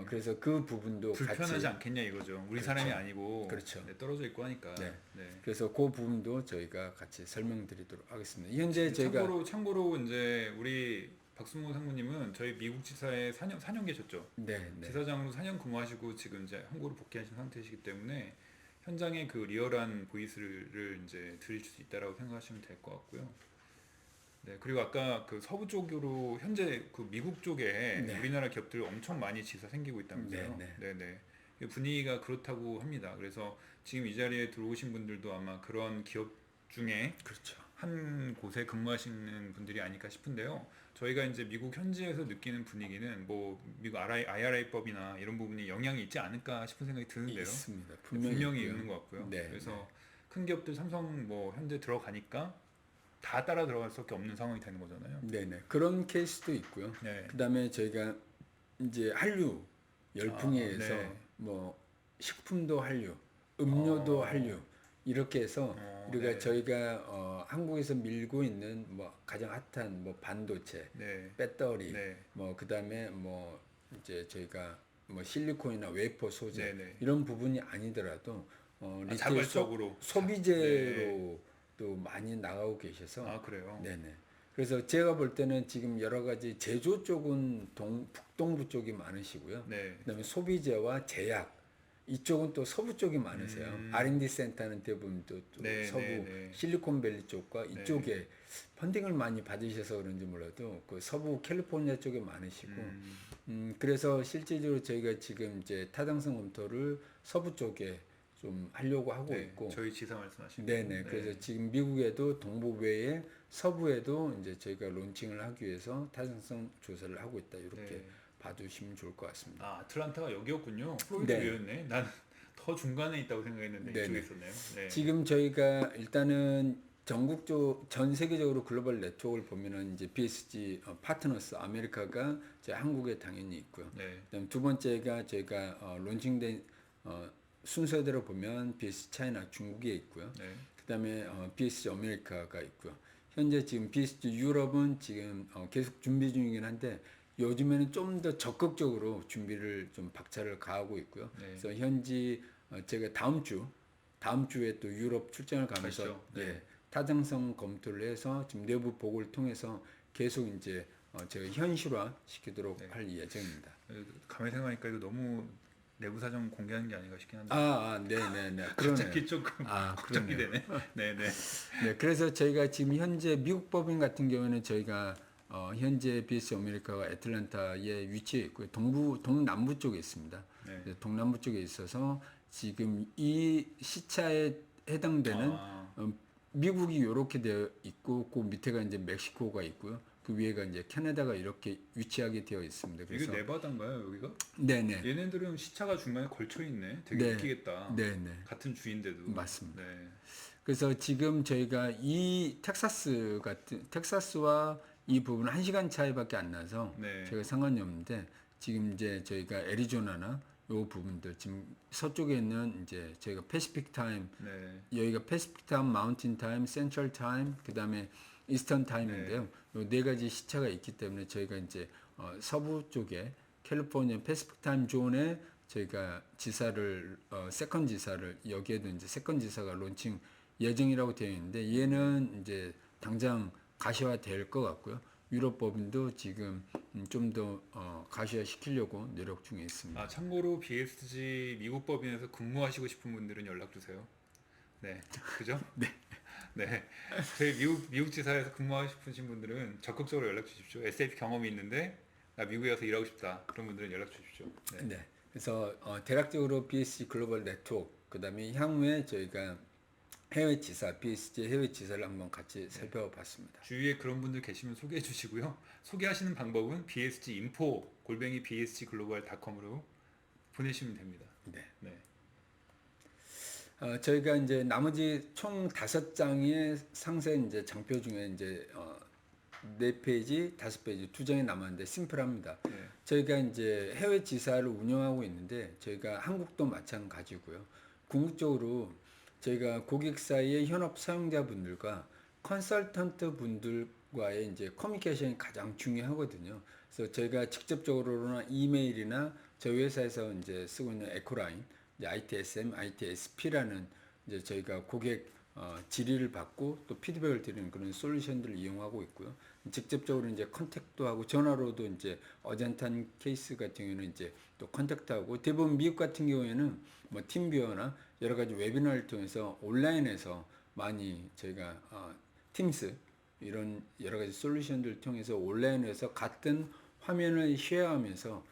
그래서 그 부분도 불편하지 같이 않겠냐 이거죠. 우리 그렇죠. 사람이 아니고 그렇죠. 네, 떨어져 있고 하니까. 네. 네. 그래서 그 부분도 저희가 같이 설명드리도록 하겠습니다. 현재 저희가 참고로 이제 우리 박수모 상무님은 저희 미국 지사에 4년 계셨죠. 네. 지사장으로 4년 근무하시고 지금 이제 한국으로 복귀하신 상태이시기 때문에 현장의 그 리얼한 보이스를 이제 들으실 수 있다라고 생각하시면 될 것 같고요. 네, 그리고 아까 그 서부 쪽으로 현재 그 미국 쪽에 네. 우리나라 기업들 엄청 많이 지사 생기고 있다면서요. 네. 분위기가 그렇다고 합니다. 그래서 지금 이 자리에 들어오신 분들도 아마 그런 기업 중에 그렇죠. 한 곳에 근무하시는 분들이 아닐까 싶은데요. 저희가 이제 미국 현지에서 느끼는 분위기는 뭐 미국 IRA법이나 이런 부분이 영향이 있지 않을까 싶은 생각이 드는데요. 있습니다. 분명히 있고요. 있는 것 같고요. 네, 그래서 큰 기업들 삼성 뭐 현재 들어가니까 다 따라 들어갈 수밖에 없는 상황이 되는 거잖아요. 네네. 그런 케이스도 있고요. 네. 그다음에 저희가 이제 한류 열풍에 아, 의해서 네. 뭐 식품도 한류, 음료도 어, 한류 이렇게 해서 우리가 네. 저희가 한국에서 밀고 있는 뭐 가장 핫한 뭐 반도체, 네. 배터리, 네. 뭐 그다음에 뭐 이제 저희가 뭐 실리콘이나 웨이퍼 소재 네. 네. 이런 부분이 아니더라도 아, 리테일 자발적으로 네. 소비재로 또 많이 나가고 계셔서 아, 그래요. 네네. 그래서 제가 볼 때는 지금 여러 가지 제조 쪽은 북동부 쪽이 많으시고요. 네. 그다음에 소비재와 제약 이쪽은 또 서부 쪽이 많으세요. 음. R&D 센터는 대부분 또 네, 네, 서부 네. 실리콘밸리 쪽과 네. 이쪽에 펀딩을 많이 받으셔서 그런지 몰라도 그 서부 캘리포니아 쪽에 많으시고 음. 그래서 실질적으로 저희가 지금 이제 타당성 검토를 서부 쪽에 좀 하려고 하고 네. 있고 저희 지사 말씀하신 거. 네네. 네. 그래서 지금 미국에도 동부 외에 서부에도 이제 저희가 론칭을 하기 위해서 타당성 조사를 하고 있다. 이렇게 네. 봐주시면 좋을 것 같습니다. 아, 아틀란타가 여기였군요. 플로리다 네. 위였네. 난 더 중간에 있다고 생각했는데 이쪽에 네네. 있었네요. 네. 지금 저희가 일단은 전국적 전 세계적으로 글로벌 네트워크를 보면은 이제 BSG 파트너스 아메리카가 이제 한국에 당연히 있고요. 네. 그다음 두 번째가 저희가 론칭된 순서대로 보면 BSG 차이나 중국에 있고요. 네. 그다음에 BSG 아메리카가 있고요. 현재 지금 BSG 유럽은 지금 계속 준비 중이긴 한데 요즘에는 좀 더 적극적으로 준비를 좀 박차를 가하고 있고요. 네. 그래서 현지 제가 다음 주에 또 유럽 출장을 가면서 가시죠. 네. 예, 타당성 검토를 해서 지금 내부 보고를 통해서 계속 이제 제가 현실화 시키도록 네. 할 예정입니다. 가만히 생각하니까 이거 너무 내부 사정 공개하는 게 아닌가 싶긴 한데. 네네네. 갑자기 조금 걱정이 그러네요. 되네. 네네. 네, 그래서 저희가 지금 현재 미국 법인 같은 경우에는 저희가 현재 BS 아메리카가 애틀랜타에 위치해 있고요. 동남부 쪽에 있습니다. 네. 그래서 동남부 쪽에 있어서 지금 이 시차에 해당되는 아, 미국이 이렇게 되어 있고 그 밑에가 이제 멕시코가 있고요. 그 위에가 이제 캐나다가 이렇게 위치하게 되어 있습니다. 이게 그래서 네바다인가요, 여기가? 네네. 얘네들은 시차가 중간에 걸쳐 있네. 되게 네. 웃기겠다. 네네. 같은 주인데도. 맞습니다. 네. 그래서 지금 저희가 이 텍사스와 이 부분은 1시간 차이밖에 안 나서 네. 제가 상관이 없는데 지금 이제 저희가 애리조나나 요 부분들 지금 서쪽에 있는 이제 저희가 패시픽 타임 네. 여기가 패시픽 타임, 마운틴 타임, 센트럴 타임, 그다음에 이스턴 타임인데요. 요 네 가지 시차가 있기 때문에 저희가 이제 서부 쪽에 캘리포니아 패시픽 타임 존에 저희가 지사를 세컨 지사를 여기에도 이제 세컨 지사가 론칭 예정이라고 되어 있는데 얘는 이제 당장 가시화 될 것 같고요. 유럽 법인도 지금 좀 더 가시화 시키려고 노력 중에 있습니다. 아, 참고로 BSG 미국 법인에서 근무하시고 싶은 분들은 연락 주세요. 네. 그죠? 네. 네. 저희 미국 지사에서 근무하고 싶으신 분들은 적극적으로 연락 주십시오. SAP 경험이 있는데 나 미국에 와서 일하고 싶다. 그런 분들은 연락 주십시오. 네. 네. 그래서 대략적으로 BSC 글로벌 네트워크 그다음에 향후에 저희가 해외 지사, BSC 해외 지사를 한번 같이 살펴봤습니다. 주위에 그런 분들 계시면 소개해 주시고요. 소개하시는 방법은 bsginfo@bsgglobal.com으로 보내시면 됩니다. 네. 네. 저희가 이제 나머지 총 5장의 상세 이제 장표 중에 이제 4페이지, 5페이지 2장이 남았는데 심플합니다. 네. 저희가 이제 해외 지사를 운영하고 있는데 저희가 한국도 마찬가지고요. 궁극적으로 저희가 고객사의 현업 사용자분들과 컨설턴트 분들과의 이제 커뮤니케이션이 가장 중요하거든요. 그래서 저희가 직접적으로나 이메일이나 저희 회사에서 이제 쓰고 있는 에코라인, 이제 ITSM, ITSP라는 이제 저희가 고객 질의를 받고 또 피드백을 드리는 그런 솔루션들을 이용하고 있고요. 직접적으로 이제 컨택도 하고 전화로도 이제 어젠트한 케이스 같은 경우는 이제 또 컨택트하고 대부분 미국 같은 경우에는 뭐 팀뷰어나 여러 가지 웨비나를 통해서 온라인에서 많이 저희가 팀스 이런 여러 가지 솔루션들을 통해서 온라인에서 같은 화면을 쉐어하면서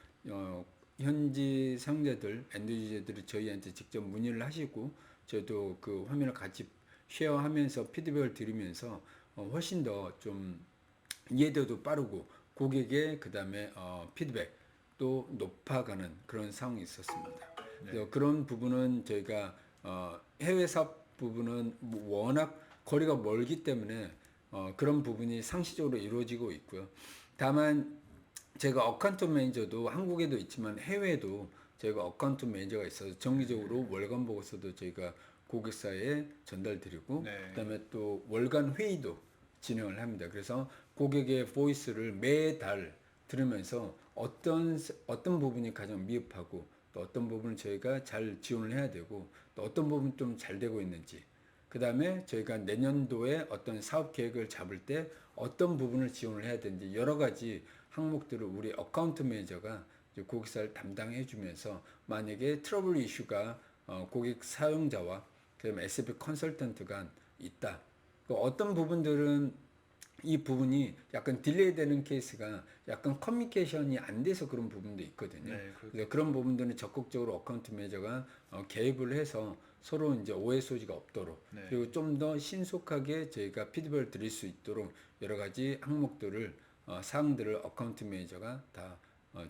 현지 상자들, 엔드유저들이 저희한테 직접 문의를 하시고 저도 그 화면을 같이 쉐어하면서 피드백을 드리면서 훨씬 더 좀 이해도도 빠르고 고객의 그다음에 피드백도 높아가는 그런 상황이 있었습니다. 그래서 그런 부분은 저희가 해외 사업 부분은 워낙 거리가 멀기 때문에 그런 부분이 상시적으로 이루어지고 있고요. 다만 제가 어카운트 매니저도 한국에도 있지만 해외에도 저희가 어카운트 매니저가 있어서 정기적으로 월간 보고서도 저희가 고객사에 전달드리고 네. 그다음에 또 월간 회의도 진행을 합니다. 그래서 고객의 보이스를 매달 들으면서 어떤 부분이 가장 미흡하고 또 어떤 부분을 저희가 잘 지원을 해야 되고 또 어떤 부분 좀 잘 되고 있는지 그다음에 저희가 내년도에 어떤 사업 계획을 잡을 때 어떤 부분을 지원을 해야 되는지 여러 가지 항목들을 우리 어카운트 매니저가 이제 고객사를 담당해 주면서 만약에 트러블 이슈가 고객 사용자와 그다음에 SAP 컨설턴트가 있다. 그 어떤 부분들은 이 부분이 약간 딜레이 되는 케이스가 약간 커뮤니케이션이 안 돼서 그런 부분도 있거든요. 네, 그래서 그런 부분들은 적극적으로 어카운트 매니저가 개입을 해서 서로 이제 오해 소지가 없도록 네. 그리고 좀 더 신속하게 저희가 피드백을 드릴 수 있도록 여러 가지 항목들을 사항들을 어카운트 매니저가 다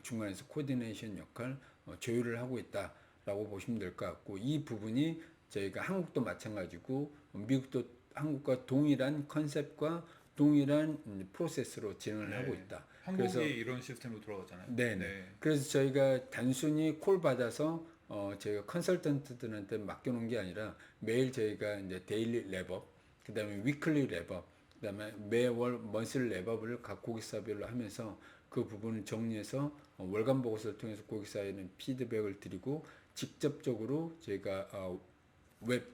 중간에서 코디네이션 역할 조율을 하고 있다라고 보시면 될 것 같고 이 부분이 저희가 한국도 마찬가지고 미국도 한국과 동일한 컨셉과 동일한 프로세스로 진행을 네. 하고 있다. 한국이 그래서 이런 시스템으로 돌아가잖아요. 네네. 그래서 저희가 단순히 콜 받아서 저희가 컨설턴트들한테 맡겨놓은 게 아니라 매일 저희가 이제 데일리 랩업, 그다음에 위클리 랩업, 그다음에 매월 먼슬 랩업을 각 고객사별로 하면서 그 부분을 정리해서 월간 보고서를 통해서 고객사에는 피드백을 드리고 직접적으로 저희가 웹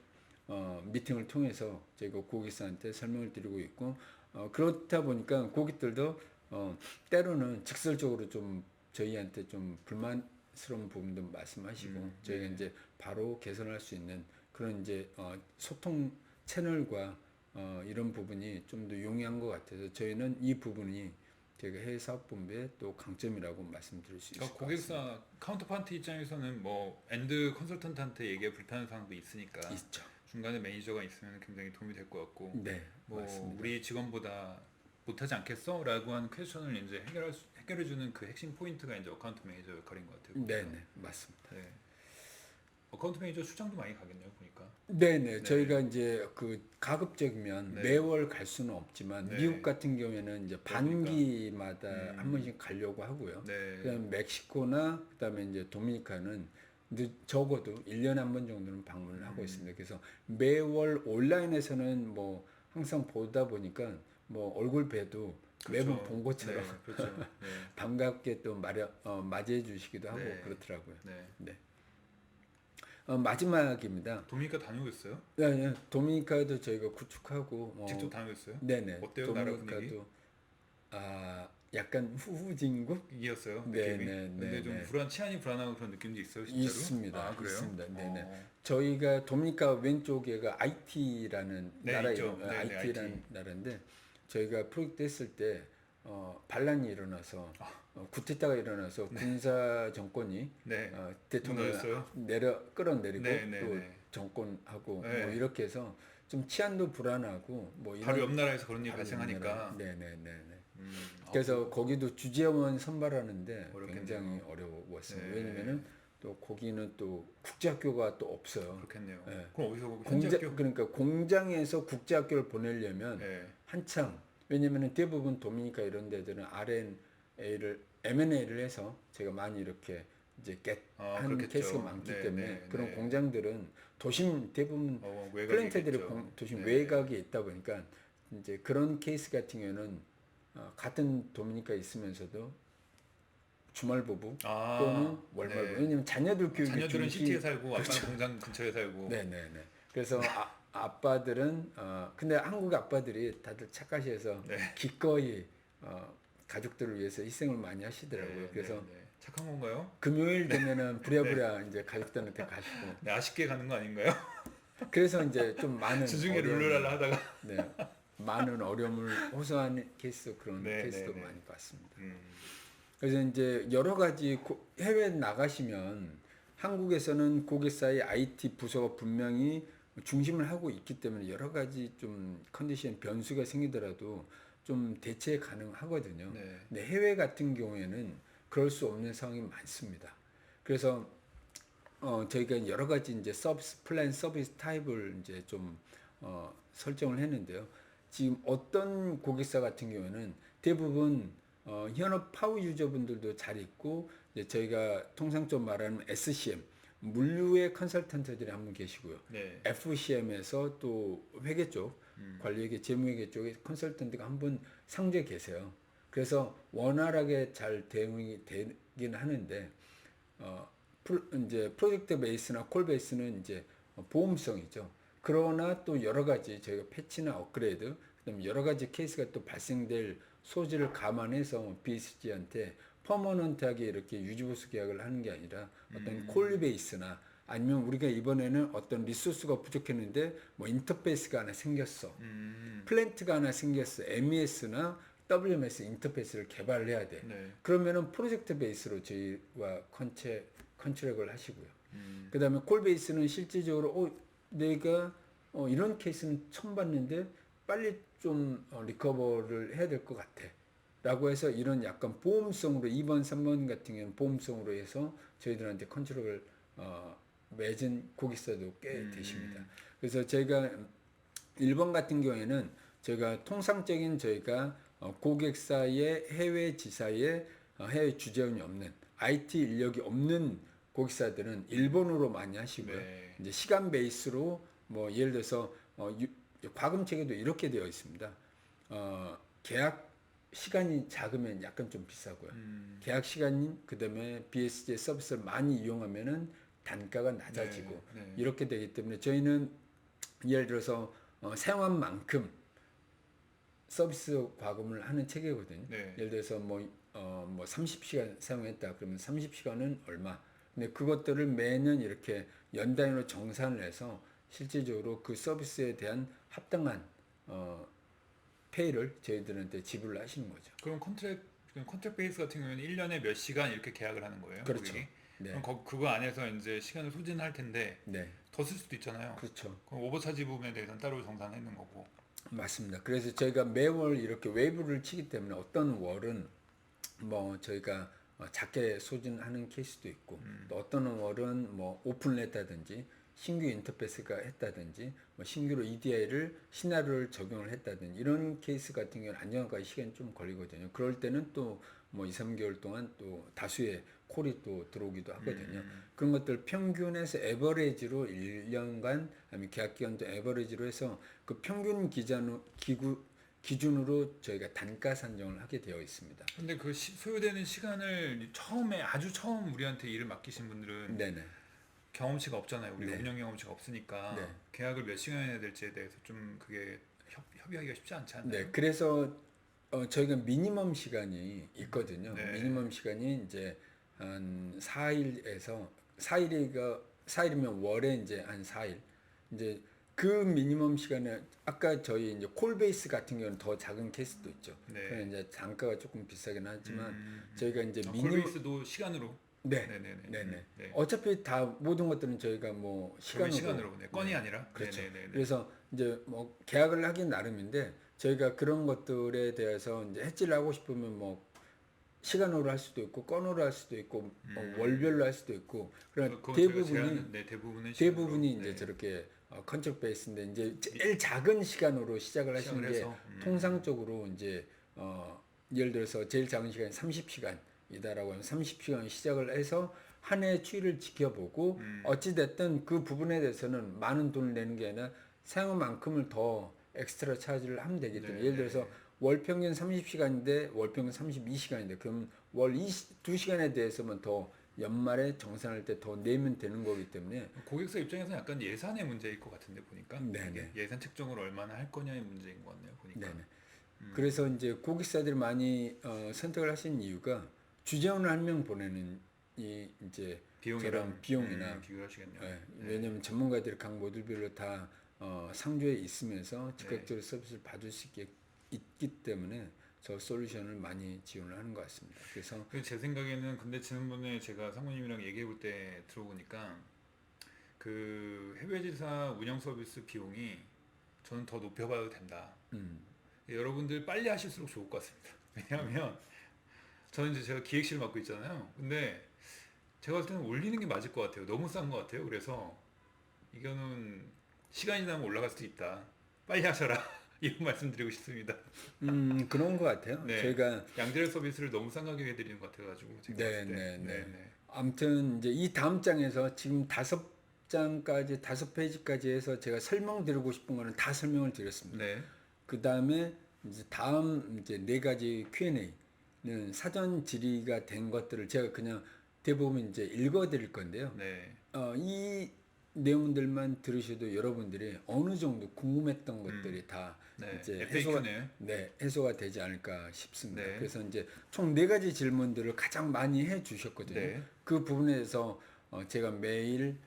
미팅을 통해서 저희가 고객사한테 설명을 드리고 있고 그렇다 보니까 고객들도 때로는 직설적으로 좀 저희한테 좀 불만스러운 부분도 말씀하시고 저희가 이제 바로 개선할 수 있는 그런 이제 소통 채널과 이런 부분이 좀 더 용이한 것 같아서 저희는 이 부분이 저희가 해외 사업본부의 또 강점이라고 말씀드릴 수 있을 그러니까 것 같습니다. 고객사 카운터파티 입장에서는 뭐 엔드 컨설턴트한테 얘기해 불편한 사항도 있으니까 있죠. 중간에 매니저가 있으면 굉장히 도움이 될 것 같고 네, 뭐 맞습니다. 우리 직원보다 못하지 않겠어? 라고 하는 퀘스천을 이제 해결해주는 그 핵심 포인트가 이제 어카운트 매니저 역할인 것 같아요. 네, 네, 맞습니다. 네. 어카운트 매니저 출장도 많이 가겠네요, 보니까. 네네. 네. 저희가 이제 그 가급적이면 네. 매월 갈 수는 없지만 네. 미국 같은 경우에는 이제 그러니까. 반기마다 한 번씩 가려고 하고요. 네. 그다음에 멕시코나 그다음에 이제 도미니카는 적어도 1년에 한 번 정도는 방문을 하고 있습니다. 그래서 매월 온라인에서는 뭐 항상 보다 보니까 뭐 얼굴 뵈도 매번 본 것처럼 네, 그렇죠. 네. 반갑게 또 맞이해 주시기도 하고 네. 그렇더라고요. 네. 네. 마지막입니다. 도미니카 다녀오셨어요? 네, 네. 도미니카도 저희가 구축하고 직접 다녀오셨어요? 네네. 어때요, 나라 분위기? 도미니카도 약간 후진국 이겼어요, 네, 느낌이? 네, 근데 네, 좀 네. 치안이 불안하고 그런 느낌도 있어요, 진짜로? 있습니다. 아, 그래요? 있습니다. 네네. 어. 저희가 도미니카 왼쪽에가 IT라는 네, 나라 있죠. 이름, 네, 네, IT라는 IT. 나라인데 저희가 프로젝트 했을 때 반란이 일어나서 쿠데타가 일어나서 군사 정권이 네. 대통령을 무너졌어요? 끌어내리고 네, 네, 또 네. 정권하고 네. 뭐 이렇게 해서 좀 치안도 불안하고 뭐 이런 바로 옆 나라에서 그런 일이 바로 발생하니까. 네네네. 음, 그래서 거기도 주재원 선발하는데 어렵겠네요. 굉장히 어려웠어요. 네. 왜냐면은 또 거기는 또 국제학교가 또 없어요. 그렇겠네요. 네. 그럼 어디서 현지 학교? 그러니까 공장에서 국제학교를 보내려면 네. 한참 왜냐면은 대부분 도미니카 이런 데들은 M&A를 해서 제가 많이 이렇게 이제 한 그렇겠죠. 케이스가 많기 네, 때문에 네, 그런 네. 공장들은 도심 대부분 외곽에 플랜트들이 있겠죠. 도심 네. 외곽에 있다 보니까 이제 그런 케이스 같은 경우는 같은 도미니카에 있으면서도 주말 부부 또는 월말 부부 왜냐면 자녀들 교육이 자녀들은 중시- 시티에 살고 아빠는 공장 근처에 살고. 네네네. 그래서 아빠들은 근데 한국 아빠들이 다들 착하셔서 네. 기꺼이 가족들을 위해서 희생을 많이 하시더라고요. 네, 그래서 네, 네. 착한 건가요? 금요일 되면은 부랴부랴 이제 가족들한테 가시고 네, 아쉽게 가는 거 아닌가요? 그래서 이제 좀 많은 주중에 어려움을- 룰루랄라 하다가. 네, 많은 어려움을 호소하는 케이스 그런 네, 케이스도 네, 네. 많이 봤습니다. 음, 그래서 이제 여러 가지 해외 나가시면 한국에서는 고객사의 IT 부서가 분명히 중심을 하고 있기 때문에 여러 가지 좀 컨디션 변수가 생기더라도 좀 대체 가능하거든요. 네. 근데 해외 같은 경우에는 그럴 수 없는 상황이 많습니다. 그래서 저희가 여러 가지 이제 서비스 타입을 이제 좀 설정을 했는데요. 지금 어떤 고객사 같은 경우에는 대부분 현업 파워 유저분들도 잘 있고 이제 저희가 통상적으로 말하는 SCM 물류의 컨설턴트들이 한 분 계시고요. 네. FCM에서 또 회계 쪽 관리회계 재무회계 쪽에 컨설턴트가 한 분 상주에 계세요. 그래서 원활하게 잘 대응이 되긴 하는데 이제 프로젝트 베이스나 콜 베이스는 이제 보험성이죠. 그러나 또 여러 가지 저희가 패치나 업그레이드, 그다음에 여러 가지 케이스가 또 발생될 소지를 감안해서 BSG한테 퍼머넌트하게 이렇게 유지보수 계약을 하는 게 아니라 어떤 콜 베이스나 아니면 우리가 이번에는 어떤 리소스가 부족했는데 뭐 인터페이스가 하나 생겼어. 플랜트가 하나 생겼어. MES나 WMS 인터페이스를 개발해야 돼. 네. 그러면은 프로젝트 베이스로 저희와 컨트랙을 하시고요. 그다음에 콜 베이스는 실질적으로 내가 이런 케이스는 처음 봤는데 빨리 좀 리커버를 해야 될 것 같아. 라고 해서 이런 약간 보험성으로 2번, 3번 같은 경우는 보험성으로 해서 저희들한테 컨트롤을 맺은 고객사도 꽤 되십니다. 그래서 저희가 1번 같은 경우에는 저희가 통상적인 저희가 고객사의 해외 지사에 해외 주재원이 없는 IT 인력이 없는 고객사들은 일본어로 많이 하시고요. 네. 이제 시간 베이스로 뭐 예를 들어서 과금 체계도 이렇게 되어 있습니다. 계약 시간이 작으면 약간 좀 비싸고요. 계약 시간인 그다음에 BSG 서비스를 많이 이용하면은 단가가 낮아지고 네. 네. 이렇게 되기 때문에 저희는 예를 들어서 사용한 만큼 서비스 과금을 하는 체계거든요. 네. 예를 들어서 뭐 30시간 사용했다 그러면 30시간은 얼마. 근데 그것들을 매년 이렇게 연 단위로 정산을 해서 실질적으로 그 서비스에 대한 합당한 페이를 저희들한테 지불을 하시는 거죠. 그럼 컨트랙 베이스 같은 경우에는 1년에 몇 시간 이렇게 계약을 하는 거예요? 그렇죠. 고객이? 네. 그럼 그거 안에서 이제 시간을 소진할 텐데 네. 더 쓸 수도 있잖아요. 그렇죠. 그럼 오버차지 부분에 대해서는 따로 정산하는 거고. 맞습니다. 그래서 저희가 매월 이렇게 웨이브를 치기 때문에 어떤 월은 뭐 저희가 작게 소진하는 케이스도 있고 또 어떤 월은 뭐 오픈을 했다든지 신규 인터페이스가 했다든지 뭐 신규로 EDI를 시나리오를 적용을 했다든지 이런 케이스 같은 경우는 안정화까지 시간이 좀 걸리거든요. 그럴 때는 또 뭐 2, 3개월 동안 또 다수의 콜이 또 들어오기도 하거든요. 그런 것들 평균에서 에버리지로 1년간 아니면 계약 기간도 에버리지로 해서 그 평균 기준으로 저희가 단가 산정을 하게 되어 있습니다. 근데 그 소요되는 시간을 아주 처음 우리한테 일을 맡기신 분들은 네네. 경험치가 없잖아요. 우리 네. 운영 경험치가 없으니까 네. 계약을 몇 시간 해야 될지에 대해서 좀 그게 협의하기가 쉽지 않지 않나요? 네, 그래서 저희가 미니멈 시간이 있거든요. 네. 미니멈 시간이 이제 한 4일이면 월에 이제 한 4일. 이제 그 미니멈 시간에 아까 저희 이제 콜 베이스 같은 경우는 더 작은 케이스도 있죠. 네. 그래 이제 단가가 조금 비싸긴 하지만 저희가 이제 콜베이스도 시간으로. 네네네. 네. 어차피 다 모든 것들은 저희가 뭐 시간으로 네. 건이 아니라. 그렇죠. 네네네. 그래서 이제 뭐 계약을 하긴 나름인데 저희가 그런 것들에 대해서 이제 해지를 하고 싶으면 뭐 시간으로 할 수도 있고 건으로 할 수도 있고 월별로 할 수도 있고 그러나 대부분은 대부분이 시간으로. 이제 저렇게 컨트랙 베이스인데 이제 제일 작은 시간으로 시작을 하시는 게 통상적으로 이제 예를 들어서 제일 작은 시간이 30시간이다라고 하면 30시간 시작을 해서 한 해 추이를 지켜보고 어찌 됐든 그 부분에 대해서는 많은 돈을 내는 게 아니라 사용한 만큼을 더 엑스트라 차지를 하면 되기 때문에 예를 들어서 월 평균 30시간인데 월 평균 32시간인데 그럼 월 2시간에 대해서만 더 연말에 정산할 때 더 내면 되는 거기 때문에 고객사 입장에서는 약간 예산의 문제일 것 같은데 보니까 네네. 예산 책정을 얼마나 할 거냐의 문제인 것 같네요 보니까. 네네. 그래서 이제 고객사들이 많이 선택을 하신 이유가 주재원을 한 명 보내는 이 이제 비용이랑 비용이나 비교하시겠네요. 네. 왜냐하면 전문가들이 각 모듈별로 다 상주에 있으면서 즉각적으로 서비스를 받을 수 있기 때문에 저 솔루션을 많이 지원을 하는 것 같습니다. 그래서 제 생각에는 근데 지난번에 제가 상무님이랑 얘기해 볼 때 들어보니까 그 해외지사 운영 서비스 비용이 저는 더 높여봐도 된다. 여러분들 빨리 하실수록 좋을 것 같습니다. 왜냐하면 저는 이제 제가 기획실을 맡고 있잖아요. 근데 제가 볼 때는 올리는 게 맞을 것 같아요. 너무 싼 것 같아요. 그래서 이거는 시간이 지나면 올라갈 수도 있다. 빨리 하셔라. 이런 말씀드리고 싶습니다. 그런 것 같아요. 네. 저희가 양질의 서비스를 너무 싸가게 해드리는 것 같아가지고 제가 네, 봤을 때. 네, 네. 네. 아무튼 이제 이 다음 장에서 지금 5장까지 5페이지까지 해서 제가 설명드리고 싶은 거는 다 설명을 드렸습니다. 네. 그 다음에 이제 다음 이제 4가지 Q&A는 사전 질의가 된 것들을 제가 그냥 대부분 이제 읽어드릴 건데요. 네. 이 내용들만 들으셔도 여러분들이 어느 정도 궁금했던 것들이 다 네. 이제 FAQ네요. 해소가 되지 않을까 싶습니다. 네. 그래서 이제 총 4가지 질문들을 가장 많이 해 주셨거든요. 네. 그 부분에서 제가 매일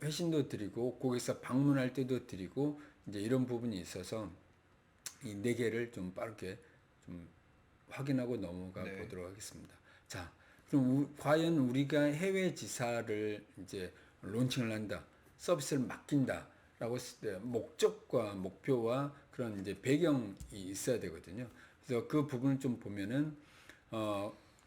회신도 드리고 고객사 방문할 때도 드리고 이제 이런 부분이 있어서 이 4개를 좀 빠르게 좀 확인하고 넘어가 네. 보도록 하겠습니다. 자, 그럼 과연 우리가 해외 지사를 이제 론칭을 한다, 서비스를 맡긴다라고 했을 때 목적과 목표와 그런 이제 배경이 있어야 되거든요. 그래서 그 부분을 좀 보면은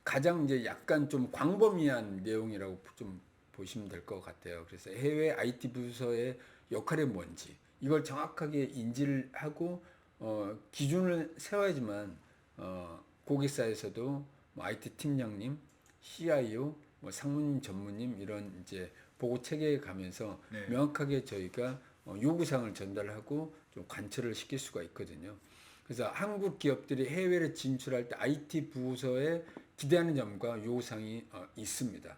가장 이제 약간 좀 광범위한 내용이라고 좀 보시면 될 것 같아요. 그래서 해외 IT 부서의 역할이 뭔지 이걸 정확하게 인지를 하고 기준을 세워야지만 고객사에서도 뭐 IT 팀장님, CIO, 뭐 상무님, 전무님 이런 이제 보고 체계에 가면서 네. 명확하게 저희가 요구사항을 전달하고 좀 관철을 시킬 수가 있거든요. 그래서 한국 기업들이 해외를 진출할 때 IT 부서에 기대하는 점과 요구사항이 있습니다.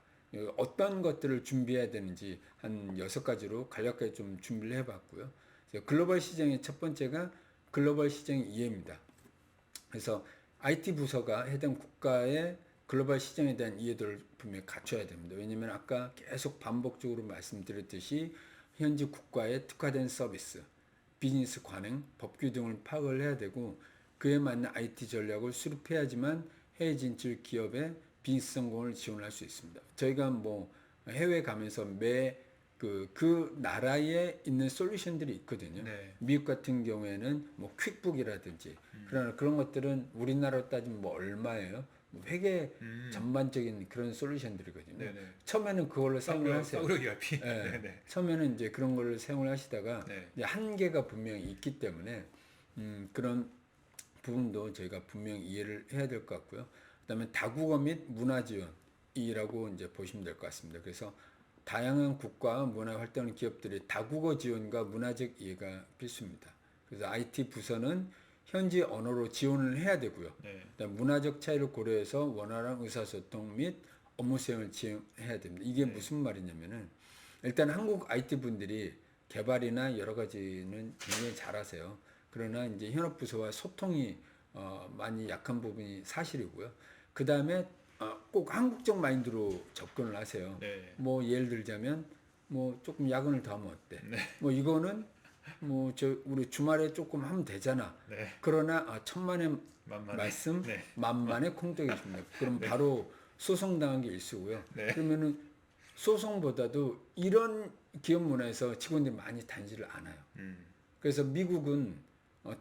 어떤 것들을 준비해야 되는지 한 6가지로 간략하게 좀 준비를 해봤고요. 그래서 글로벌 시장의 첫 번째가 글로벌 시장의 이해입니다. 그래서 IT 부서가 해당 국가의 글로벌 시장에 대한 이해도를 분명히 갖춰야 됩니다. 왜냐하면 아까 계속 반복적으로 말씀드렸듯이 현지 국가에 특화된 서비스, 비즈니스 관행, 법규 등을 파악을 해야 되고 그에 맞는 IT 전략을 수립해야지만 해외 진출 기업의 비즈니스 성공을 지원할 수 있습니다. 저희가 뭐 해외 가면서 그 나라에 있는 솔루션들이 있거든요. 네. 미국 같은 경우에는 뭐 퀵북이라든지 그러나 그런 것들은 우리나라로 따지면 뭐 얼마예요? 뭐 회계 전반적인 그런 솔루션들이거든요. 네네. 처음에는 그걸로 사용을 하세요. 싸구려 ERP. 네. 네네. 처음에는 이제 그런 걸로 사용을 하시다가 네. 이제 한계가 분명히 있기 때문에 그런 부분도 저희가 분명히 이해를 해야 될 것 같고요. 그다음에 다국어 및 문화 지원이라고 이제 보시면 될 것 같습니다. 그래서 다양한 국가 문화 활동하는 기업들이 다국어 지원과 문화적 이해가 필수입니다. 그래서 IT 부서는 현지 언어로 지원을 해야 되고요. 네. 그다음 문화적 차이를 고려해서 원활한 의사소통 및 업무 수행을 지원해야 됩니다. 이게 무슨 말이냐면은 일단 한국 IT 분들이 개발이나 여러 가지는 굉장히 잘하세요. 그러나 이제 현업 부서와 소통이 많이 약한 부분이 사실이고요. 그 다음에 꼭 한국적 마인드로 접근을 하세요. 네. 뭐 예를 들자면 뭐 조금 야근을 더 하면 어때? 네. 뭐 이거는 뭐 우리 주말에 조금 하면 되잖아. 네. 그러나 천만의 만만해. 말씀, 네. 만만의 콩떡이십니다. 그럼 바로 소송당한 게 일수고요. 네. 그러면은 소송보다도 이런 기업 문화에서 직원들이 많이 다니지를 않아요. 그래서 미국은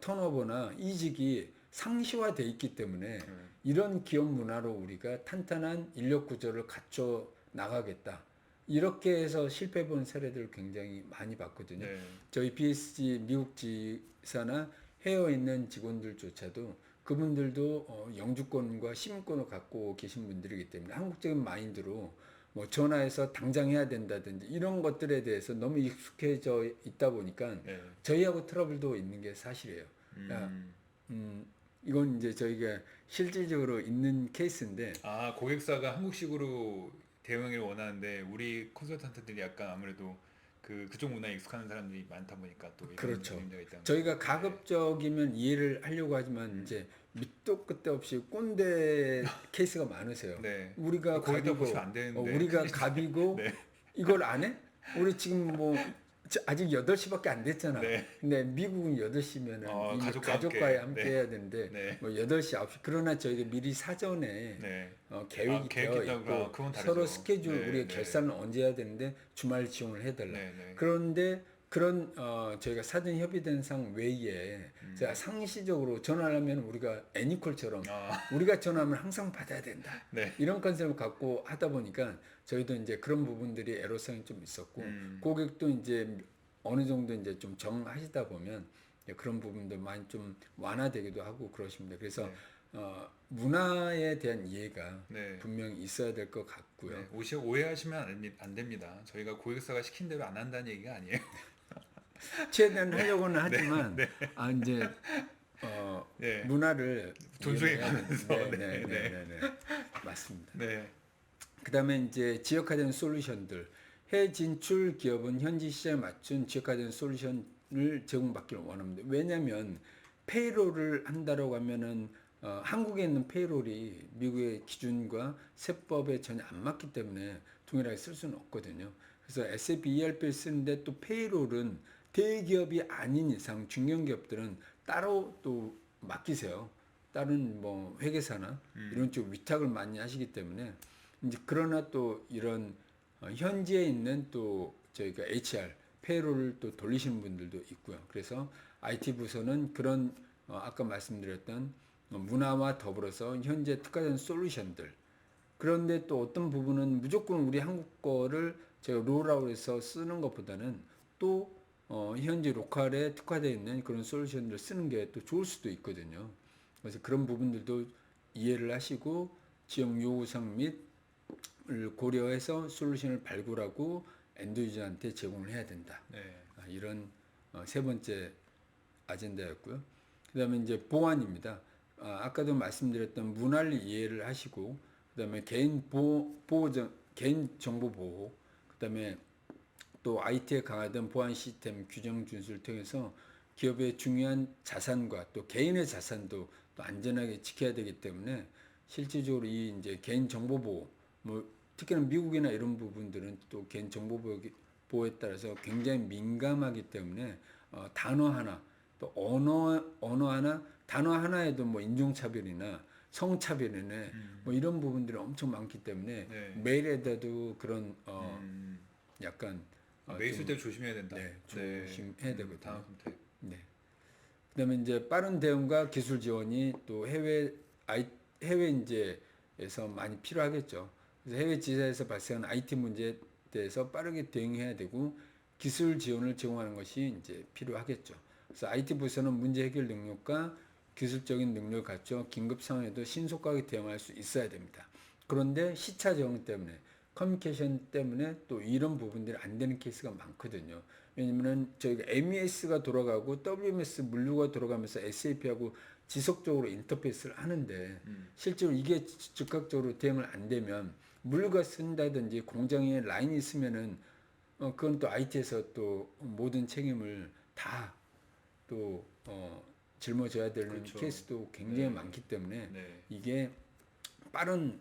턴오버나 이직이 상시화돼 있기 때문에 이런 기업 문화로 우리가 탄탄한 인력 구조를 갖춰 나가겠다. 이렇게 해서 실패 본 사례들 굉장히 많이 봤거든요. 네. 저희 BSG 미국 지사나 해외에 있는 직원들조차도 그분들도 영주권과 시민권을 갖고 계신 분들이기 때문에 한국적인 마인드로 뭐 전화해서 당장 해야 된다든지 이런 것들에 대해서 너무 익숙해져 있다 보니까 네. 저희하고 트러블도 있는 게 사실이에요. 그러니까 이건 이제 저희가 실질적으로 있는 케이스인데 고객사가 한국식으로 대응하기를 원하는데 우리 컨설턴트들이 약간 아무래도 그쪽 문화에 익숙한 사람들이 많다 보니까 또 이런 그렇죠. 문제가 있다는 저희가 거죠. 가급적이면 이해를 하려고 하지만 이제 밑도 끝도 없이 꼰대 케이스가 많으세요. 네. 우리가 거기다 갑이고 보시면 안 되는데. 우리가 갑이고 네. 이걸 안 해? 우리 지금 뭐 아직 8시밖에 안 됐잖아. 네. 근데 미국은 8시면은 이미 가족과 함께 네. 해야 되는데 네. 뭐 8시, 9시 그러나 저희가 미리 사전에 네. 계획이 되어 있고 그건 다르죠. 서로 스케줄 네, 우리가 네. 결산을 언제 해야 되는데 주말 지원을 해달라. 네, 네. 그런데 그런 저희가 사전 협의된 상 외에 제가 상시적으로 전화를 하면 우리가 애니콜처럼 우리가 전화하면 항상 받아야 된다. 네. 이런 컨셉을 갖고 하다 보니까 저희도 이제 그런 부분들이 애로성이 좀 있었고 고객도 이제 어느 정도 이제 좀 정하시다 보면 그런 부분도 많이 좀 완화되기도 하고 그러십니다. 그래서 네. 문화에 대한 이해가 네. 분명히 있어야 될 것 같고요. 네. 오해하시면 안 됩니다. 저희가 고객사가 시킨 대로 안 한다는 얘기가 아니에요. 최대한 하려고는 하지만 이제 네. 문화를 존중해 이해해야 가면서. 네, 네. 네, 네, 네, 네. 맞습니다. 네. 그다음에 이제 지역화된 솔루션들, 해외 진출 기업은 현지 시장에 맞춘 지역화된 솔루션을 제공받기를 원합니다. 왜냐하면 페이롤을 한다라고 하면은 한국에 있는 페이롤이 미국의 기준과 세법에 전혀 안 맞기 때문에 동일하게 쓸 수는 없거든요. 그래서 SAP ERP를 쓰는데 또 페이롤은 대기업이 아닌 이상 중견기업들은 따로 또 맡기세요. 다른 뭐 회계사나 이런 쪽 위탁을 많이 하시기 때문에 이제 그러나 또 이런 현지에 있는 또 저희가 HR 페이롤을 또 돌리시는 분들도 있고요. 그래서 IT 부서는 그런 아까 말씀드렸던 문화와 더불어서 현재 특화된 솔루션들, 그런데 또 어떤 부분은 무조건 우리 한국 거를 제가 롤아웃해서 쓰는 것보다는 또 현지 로컬에 특화되어 있는 그런 솔루션들을 쓰는 게 또 좋을 수도 있거든요. 그래서 그런 부분들도 이해를 하시고 지역 요구사항 및 고려해서 솔루션을 발굴하고 엔드유저한테 제공을 해야 된다. 네. 이런 세 번째 아젠다였고요. 그다음에 이제 보안입니다. 아까도 말씀드렸던 문화를 이해를 하시고 그다음에 개인 정보 보호, 그다음에 또 IT에 강화된 보안 시스템 규정 준수를 통해서 기업의 중요한 자산과 또 개인의 자산도 또 안전하게 지켜야 되기 때문에 실질적으로 이 이제 개인 정보 보호, 뭐 특히나 미국이나 이런 부분들은 또 개인 정보 보호에 따라서 굉장히 민감하기 때문에 단어 하나 또 언어 하나 단어 하나에도 뭐 인종차별이나 성차별이나 뭐 이런 부분들이 엄청 많기 때문에 네. 메일에다도 그런 약간 메일 쓸 때 조심해야 된다. 네, 조심해야 되거든요. 단어 선택. 네. 그다음에 이제 빠른 대응과 기술 지원이 또 해외 이제에서 많이 필요하겠죠. 그래서 해외 지사에서 발생하는 IT 문제에 대해서 빠르게 대응해야 되고 기술 지원을 제공하는 것이 이제 필요하겠죠. 그래서 IT 부서는 문제 해결 능력과 기술적인 능력을 갖춰 긴급 상황에도 신속하게 대응할 수 있어야 됩니다. 그런데 시차 적응 때문에 커뮤니케이션 때문에 또 이런 부분들이 안 되는 케이스가 많거든요. 왜냐면은 저희가 MES가 돌아가고 WMS 물류가 돌아가면서 SAP하고 지속적으로 인터페이스를 하는데 실제로 이게 즉각적으로 대응을 안 되면 물류가 쓴다든지 공장에 라인이 있으면은 그건 또 IT에서 또 모든 책임을 다 또 짊어져야 되는 그렇죠. 케이스도 굉장히 네. 많기 때문에 네. 이게 빠른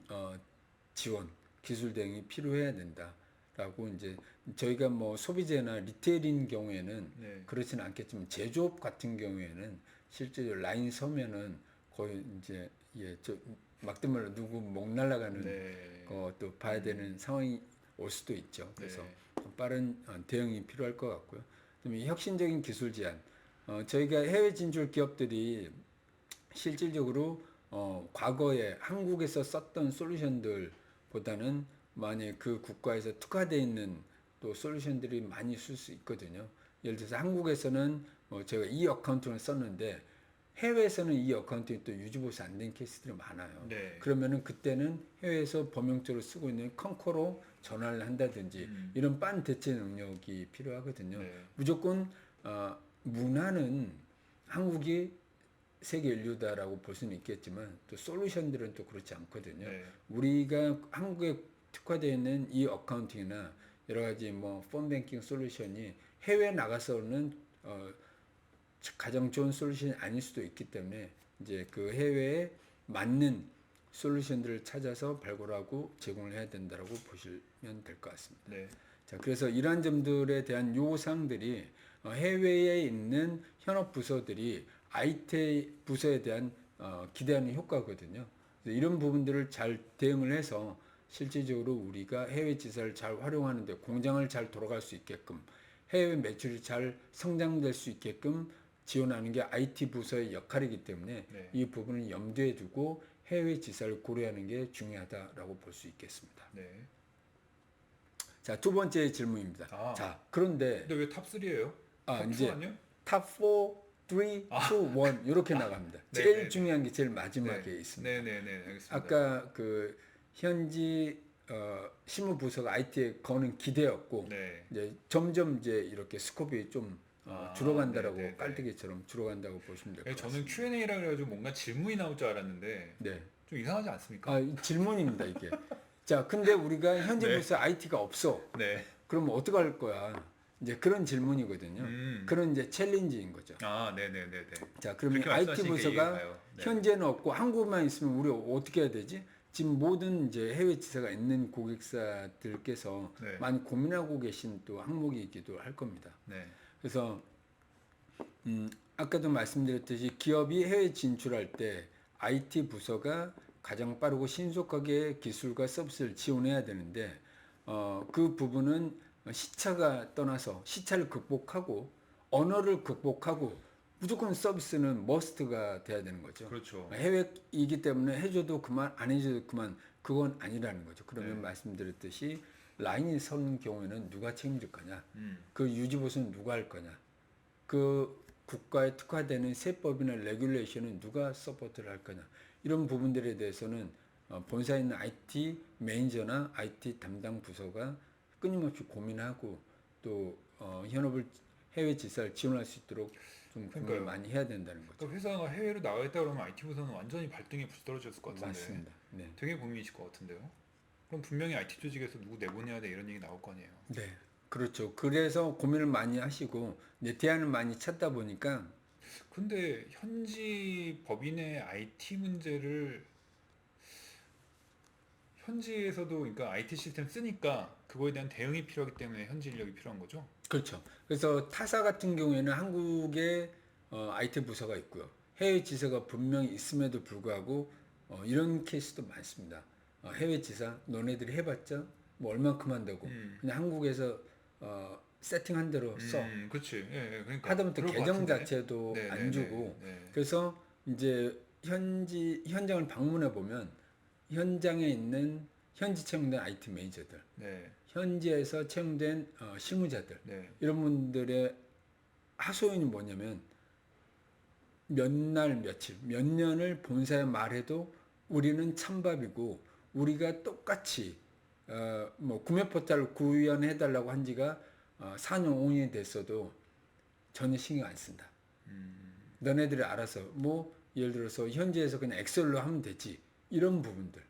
지원, 기술 대응이 필요해야 된다라고 이제 저희가 뭐 소비재나 리테일인 경우에는 네. 그렇지는 않겠지만 제조업 같은 경우에는 실제 라인 서면은 거의 이제 저 막든 말로 누구 목 날아가는 네. 것도 봐야 되는 상황이 올 수도 있죠. 그래서 네. 빠른 대응이 필요할 것 같고요. 그다음에 혁신적인 기술 제안. 저희가 해외 진출 기업들이 실질적으로 과거에 한국에서 썼던 솔루션들보다는 만약 그 국가에서 특화되어 있는 또 솔루션들이 많이 쓸 수 있거든요. 예를 들어서 한국에서는 제가 이 어카운팅을 썼는데 해외에서는 이 어카운팅이 또 유지보수 안 된 케이스들이 많아요. 네. 그러면은 그때는 해외에서 범용적으로 쓰고 있는 컨커로 전환을 한다든지 이런 빤 대체 능력이 필요하거든요. 네. 무조건 문화는 한국이 세계 인류다라고 볼 수는 있겠지만 또 솔루션들은 또 그렇지 않거든요. 네. 우리가 한국에 특화되어 있는 이 어카운팅이나 여러 가지 뭐 폰뱅킹 솔루션이 해외 나가서는 가장 좋은 솔루션이 아닐 수도 있기 때문에 이제 그 해외에 맞는 솔루션들을 찾아서 발굴하고 제공을 해야 된다라고 보시면 될 것 같습니다. 네. 자, 그래서 이러한 점들에 대한 요구사항들이 해외에 있는 현업 부서들이 IT 부서에 대한 기대하는 효과거든요. 그래서 이런 부분들을 잘 대응을 해서 실질적으로 우리가 해외 지사를 잘 활용하는데 공장을 잘 돌아갈 수 있게끔 해외 매출이 잘 성장될 수 있게끔 지원하는 게 IT 부서의 역할이기 때문에 네. 이 부분을 염두에 두고 해외 지사를 고려하는 게 중요하다라고 볼 수 있겠습니다. 네. 자, 두 번째 질문입니다. 아. 자, 그런데 근데 왜 탑 3예요? 탑2 이제 아니요? 탑 4 3, 2, 1 이렇게 나갑니다. 네, 제일 네, 중요한 게 제일 마지막에 있습니다. 네네네 알겠습니다. 아까 그 현지 실무부서가 IT에 거는 기대였고 네. 이제 점점 이제 이렇게 스코프가 좀 줄어간다라고 네네네. 깔때기처럼 줄어간다고 보시면 될 것 저는 같습니다. Q&A라 그래가지고 뭔가 질문이 나올 줄 알았는데 네. 좀 이상하지 않습니까? 이 질문입니다 이게. 자, 근데 우리가 현재 네. 부서 IT가 없어. 네. 그러면 어떻게 할 거야? 이제 그런 질문이거든요. 그런 이제 챌린지인 거죠. 네네네네. 자, 그러면 그렇게 IT 말씀하시니까 부서가 이해가 가요. 네. 현재는 없고 한국만 있으면 우리 어떻게 해야 되지? 지금 모든 이제 해외 지사가 있는 고객사들께서 네. 많이 고민하고 계신 또 항목이기도 할 겁니다. 네. 그래서 아까도 말씀드렸듯이 기업이 해외 진출할 때 IT 부서가 가장 빠르고 신속하게 기술과 서비스를 지원해야 되는데 그 부분은 시차가 떠나서 시차를 극복하고 언어를 극복하고 무조건 서비스는 머스트가 돼야 되는 거죠. 그렇죠. 해외이기 때문에 해줘도 그만 안 해줘도 그만 그건 아니라는 거죠. 그러면 네. 말씀드렸듯이 라인이 선 경우에는 누가 책임질 거냐, 음. 그 유지보수는 누가 할 거냐, 그 국가에 특화되는 세법이나 레귤레이션은 누가 서포트를 할 거냐 이런 부분들에 대해서는 본사에 있는 IT 매니저나 IT 담당 부서가 끊임없이 고민하고 또 현업을 해외 지사를 지원할 수 있도록 좀 고민을 그러니까요. 많이 해야 된다는 거죠. 그러니까 회사가 해외로 나가겠다 그러면 IT 부서는 완전히 발등에 불 떨어졌을 것 같은데. 맞습니다. 네. 되게 고민이실 것 같은데요. 그럼 분명히 IT 조직에서 누구 내보내야 돼 이런 얘기 나올 거 아니에요. 네, 그렇죠. 그래서 고민을 많이 하시고 대안을 많이 찾다 보니까 근데 현지 법인의 IT 문제를 현지에서도 그러니까 IT 시스템 쓰니까 그거에 대한 대응이 필요하기 때문에 현지 인력이 필요한 거죠. 그렇죠. 그래서 타사 같은 경우에는 한국에 IT 부서가 있고요. 해외 지사가 분명히 있음에도 불구하고 이런 케이스도 많습니다. 해외 지사 너네들이 해봤자 뭐 얼만큼 한다고 그냥 한국에서 세팅한 대로 써. 그렇지. 예, 그러니까 하다못해 그럴 것 계정 같은데. 자체도 네, 안 네, 주고 네, 네. 그래서 이제 현장을 방문해 보면 현장에 있는 현지 채용된 IT 매니저들, 네, 현지에서 채용된 실무자들 네. 이런 분들의 하소연이 뭐냐면 몇 날 며칠 몇 년을 본사에 말해도 우리는 찬밥이고 우리가 똑같이 뭐 구매 포털 구현해 달라고 한 지가 4년 5년이 됐어도 전혀 신경 안 쓴다. 너네들이 알아서 뭐 예를 들어서 현지에서 그냥 엑셀로 하면 되지 이런 부분들.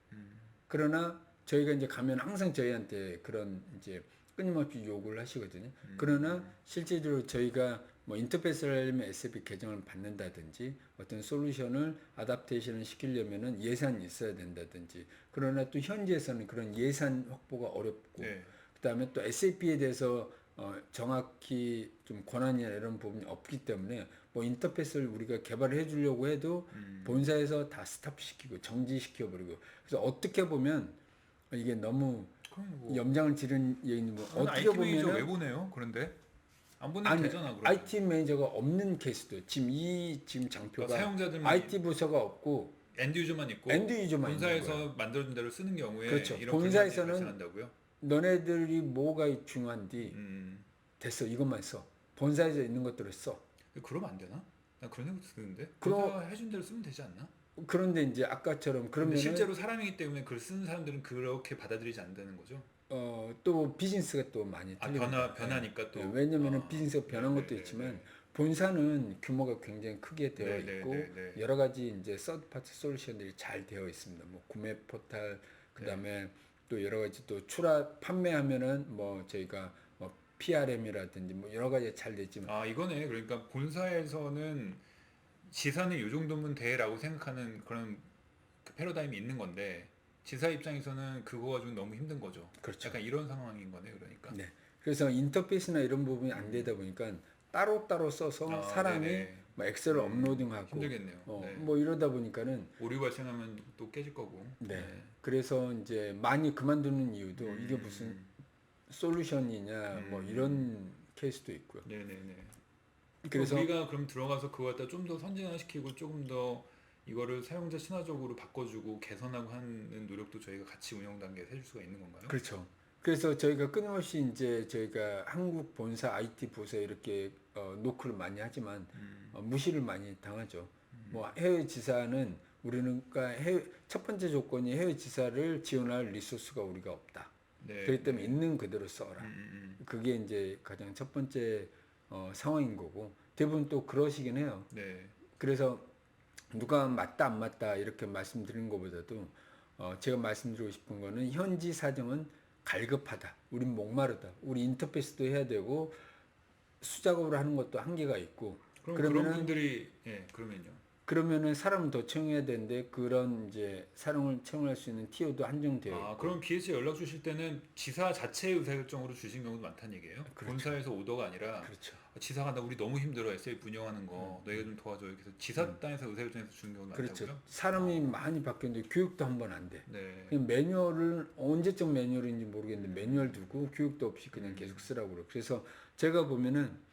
그러나 저희가 이제 가면 항상 저희한테 그런 이제 끊임없이 요구를 하시거든요. 그러나 실제로 저희가 뭐 인터페이스를 하려면 SAP 계정을 받는다든지 어떤 솔루션을 아답테이션을 시키려면은 예산이 있어야 된다든지 그러나 또 현지에서는 그런 예산 확보가 어렵고 네. 그다음에 또 SAP에 대해서 정확히 좀 권한이나 이런 부분이 없기 때문에 뭐 인터페이스를 우리가 개발을 해주려고 해도 본사에서 다 스탑시키고 정지시켜 버리고 그래서 어떻게 보면 이게 너무 그럼 뭐 염장을 지른 얘기는 뭐 그럼 어떻게 IT 매니저 왜 보면은 보내요? 그런데 안 보내도 아니 되잖아. 그러면. IT 매니저가 없는 케이스도 지금 장표가 그러니까 사용자들만 IT 부서가 없고 엔드 유저만 있고 엔드 유저만 있는 거예요. 본사에서 만들어준 대로 쓰는 경우에 그렇죠. 이런 본사에서는 불만이 발생한다고요? 너네들이 뭐가 중요한디 됐어 이것만 써. 본사에서 있는 것들을 써. 그러면 안 되나? 나 그런 생각도 드는데. 그럼- 본사가 해준 대로 쓰면 되지 않나? 그런데 이제 아까처럼 근데 그러면은 실제로 사람이기 때문에 글을 쓰는 사람들은 그렇게 받아들이지 않는다는 거죠. 또 비즈니스가 또 많이 틀립니다. 변하니까 또. 왜냐면은 비즈니스가 변한 것도 네네네네. 있지만 본사는 규모가 굉장히 크게 되어 있고 네네네네. 여러 가지 이제 서드 파트 솔루션들이 잘 되어 있습니다. 뭐 구매 포털 그다음에 네. 또 여러 가지 또 판매하면은 뭐 저희가 뭐 PRM이라든지 뭐 여러 가지 잘 되지만 아 이거네. 그러니까 본사에서는 지사는 이 정도면 돼라고 생각하는 그런 그 패러다임이 있는 건데 지사 입장에서는 그거 가지고 너무 힘든 거죠. 그렇죠. 약간 이런 상황인 거네. 그러니까. 네. 그래서 인터페이스나 이런 부분이 안 되다 보니까 따로 써서 아, 사람이 네네. 뭐 엑셀을 업로딩하고 힘들겠네요. 네. 뭐 이러다 보니까는 오류 발생하면 또 깨질 거고. 네. 그래서 이제 많이 그만두는 이유도 이게 음. 무슨 솔루션이냐 뭐 이런 케이스도 있고요. 네네네. 그래서 우리가 그럼 들어가서 그거 갖다 좀 더 선진화시키고 조금 더 이거를 사용자 친화적으로 바꿔주고 개선하고 하는 노력도 저희가 같이 운영 단계에서 해줄 수가 있는 건가요? 그렇죠. 그래서 저희가 끊임없이 이제 저희가 한국 본사 IT 부서 이렇게 노크를 많이 하지만 무시를 많이 당하죠. 뭐 해외 지사는 우리는 그러니까 첫 번째 조건이 해외 지사를 지원할 리소스가 우리가 없다. 네. 그렇기 때문에 있는 그대로 써라. 음. 그게 이제 가장 첫 번째 상황인 거고 대부분 또 그러시긴 해요. 네. 그래서 누가 맞다 안 맞다 이렇게 말씀드리는 것보다도 제가 말씀드리고 싶은 거는 현지 사정은 갈급하다. 우린 목마르다. 우리 인터페이스도 해야 되고 수작업을 하는 것도 한계가 있고 그럼 그런 분들이 그러면은 사람을 더 채용해야 되는데 그런 이제 사람을 채용할 수 있는 티오도 한정되어 있고. 그럼 BH에 연락 주실 때는 지사 자체의 의사결정으로 주신 경우도 많다는 얘기예요? 그렇죠. 본사에서 오더가 아니라 그렇죠. 지사가 나 우리 너무 힘들어 SF 운영하는 거 너희가 좀 도와줘 그래서 지사 단에서 의사결정해서 주는 경우도 그렇죠. 많다고요? 사람이 많이 바뀌었는데 교육도 한 번 안 돼. 네. 그냥 매뉴얼을 언제적 매뉴얼인지 모르겠는데 매뉴얼 두고 교육도 없이 그냥 계속 쓰라고 그래요. 그래서 제가 보면은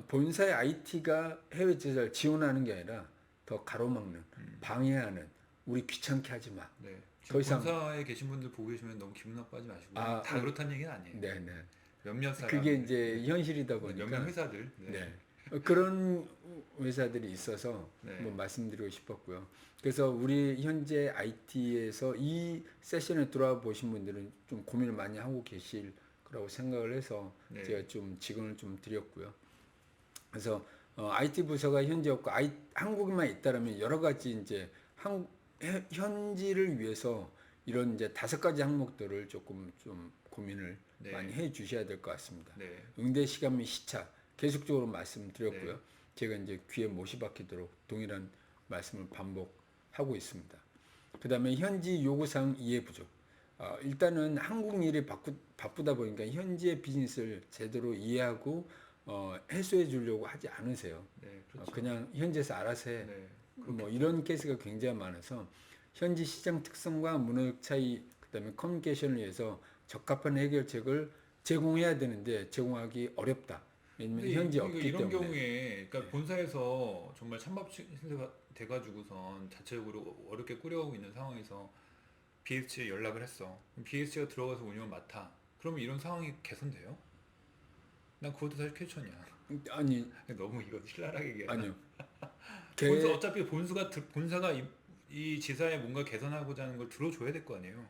본사의 IT가 해외 제자를 지원하는 게 아니라 더 가로막는, 방해하는, 우리 귀찮게 하지 마. 네. 더 지금 이상 본사에 계신 분들 보고 계시면 너무 기분 나빠하지 마시고 다 그렇다는 얘기는 아니에요. 네, 네. 몇몇 사람 그게 이제 현실이다 보니까 몇몇 회사들 네. 그런 회사들이 있어서 네. 뭐 말씀드리고 싶었고요. 그래서 우리 현재 IT에서 이 세션에 들어와 보신 분들은 좀 고민을 많이 하고 계실 거라고 생각을 해서 네. 제가 좀 직언을 좀 드렸고요. 그래서 IT 부서가 현재 없고 한국에만 있다라면 여러 가지 이제 현지를 위해서 이런 이제 5가지 항목들을 조금 좀 고민을 네. 많이 해 주셔야 될 것 같습니다. 네. 응대 시간 및 시차 계속적으로 말씀드렸고요. 네. 제가 이제 귀에 못이 박히도록 동일한 말씀을 반복하고 있습니다. 그다음에 현지 요구사항 이해 부족. 일단은 한국 일이 바쁘다 보니까 현지의 비즈니스를 제대로 이해하고 해소해 주려고 하지 않으세요. 네. 그렇죠. 그냥 현지에서 알아서 해. 네. 뭐 이런 케이스가 굉장히 많아서 현지 시장 특성과 문화적 차이 그다음에 커뮤니케이션을 위해서 적합한 해결책을 제공해야 되는데 제공하기 어렵다. 왜냐면 현지 없기 이런 때문에. 경우에 그러니까 본사에서 정말 찬밥 신세가 돼가지고선 자체적으로 어렵게 꾸려오고 있는 상황에서 BH에 연락을 했어. BH가 들어가서 운영을 맡아. 그러면 이런 상황이 개선돼요? 난 그것도 사실 퀘스천이야. 아니 너무 이거 신랄하게 얘기하나? 아니요. 어차피 본사가 이 지사에 뭔가 개선하고자 하는 걸 들어줘야 될 거 아니에요.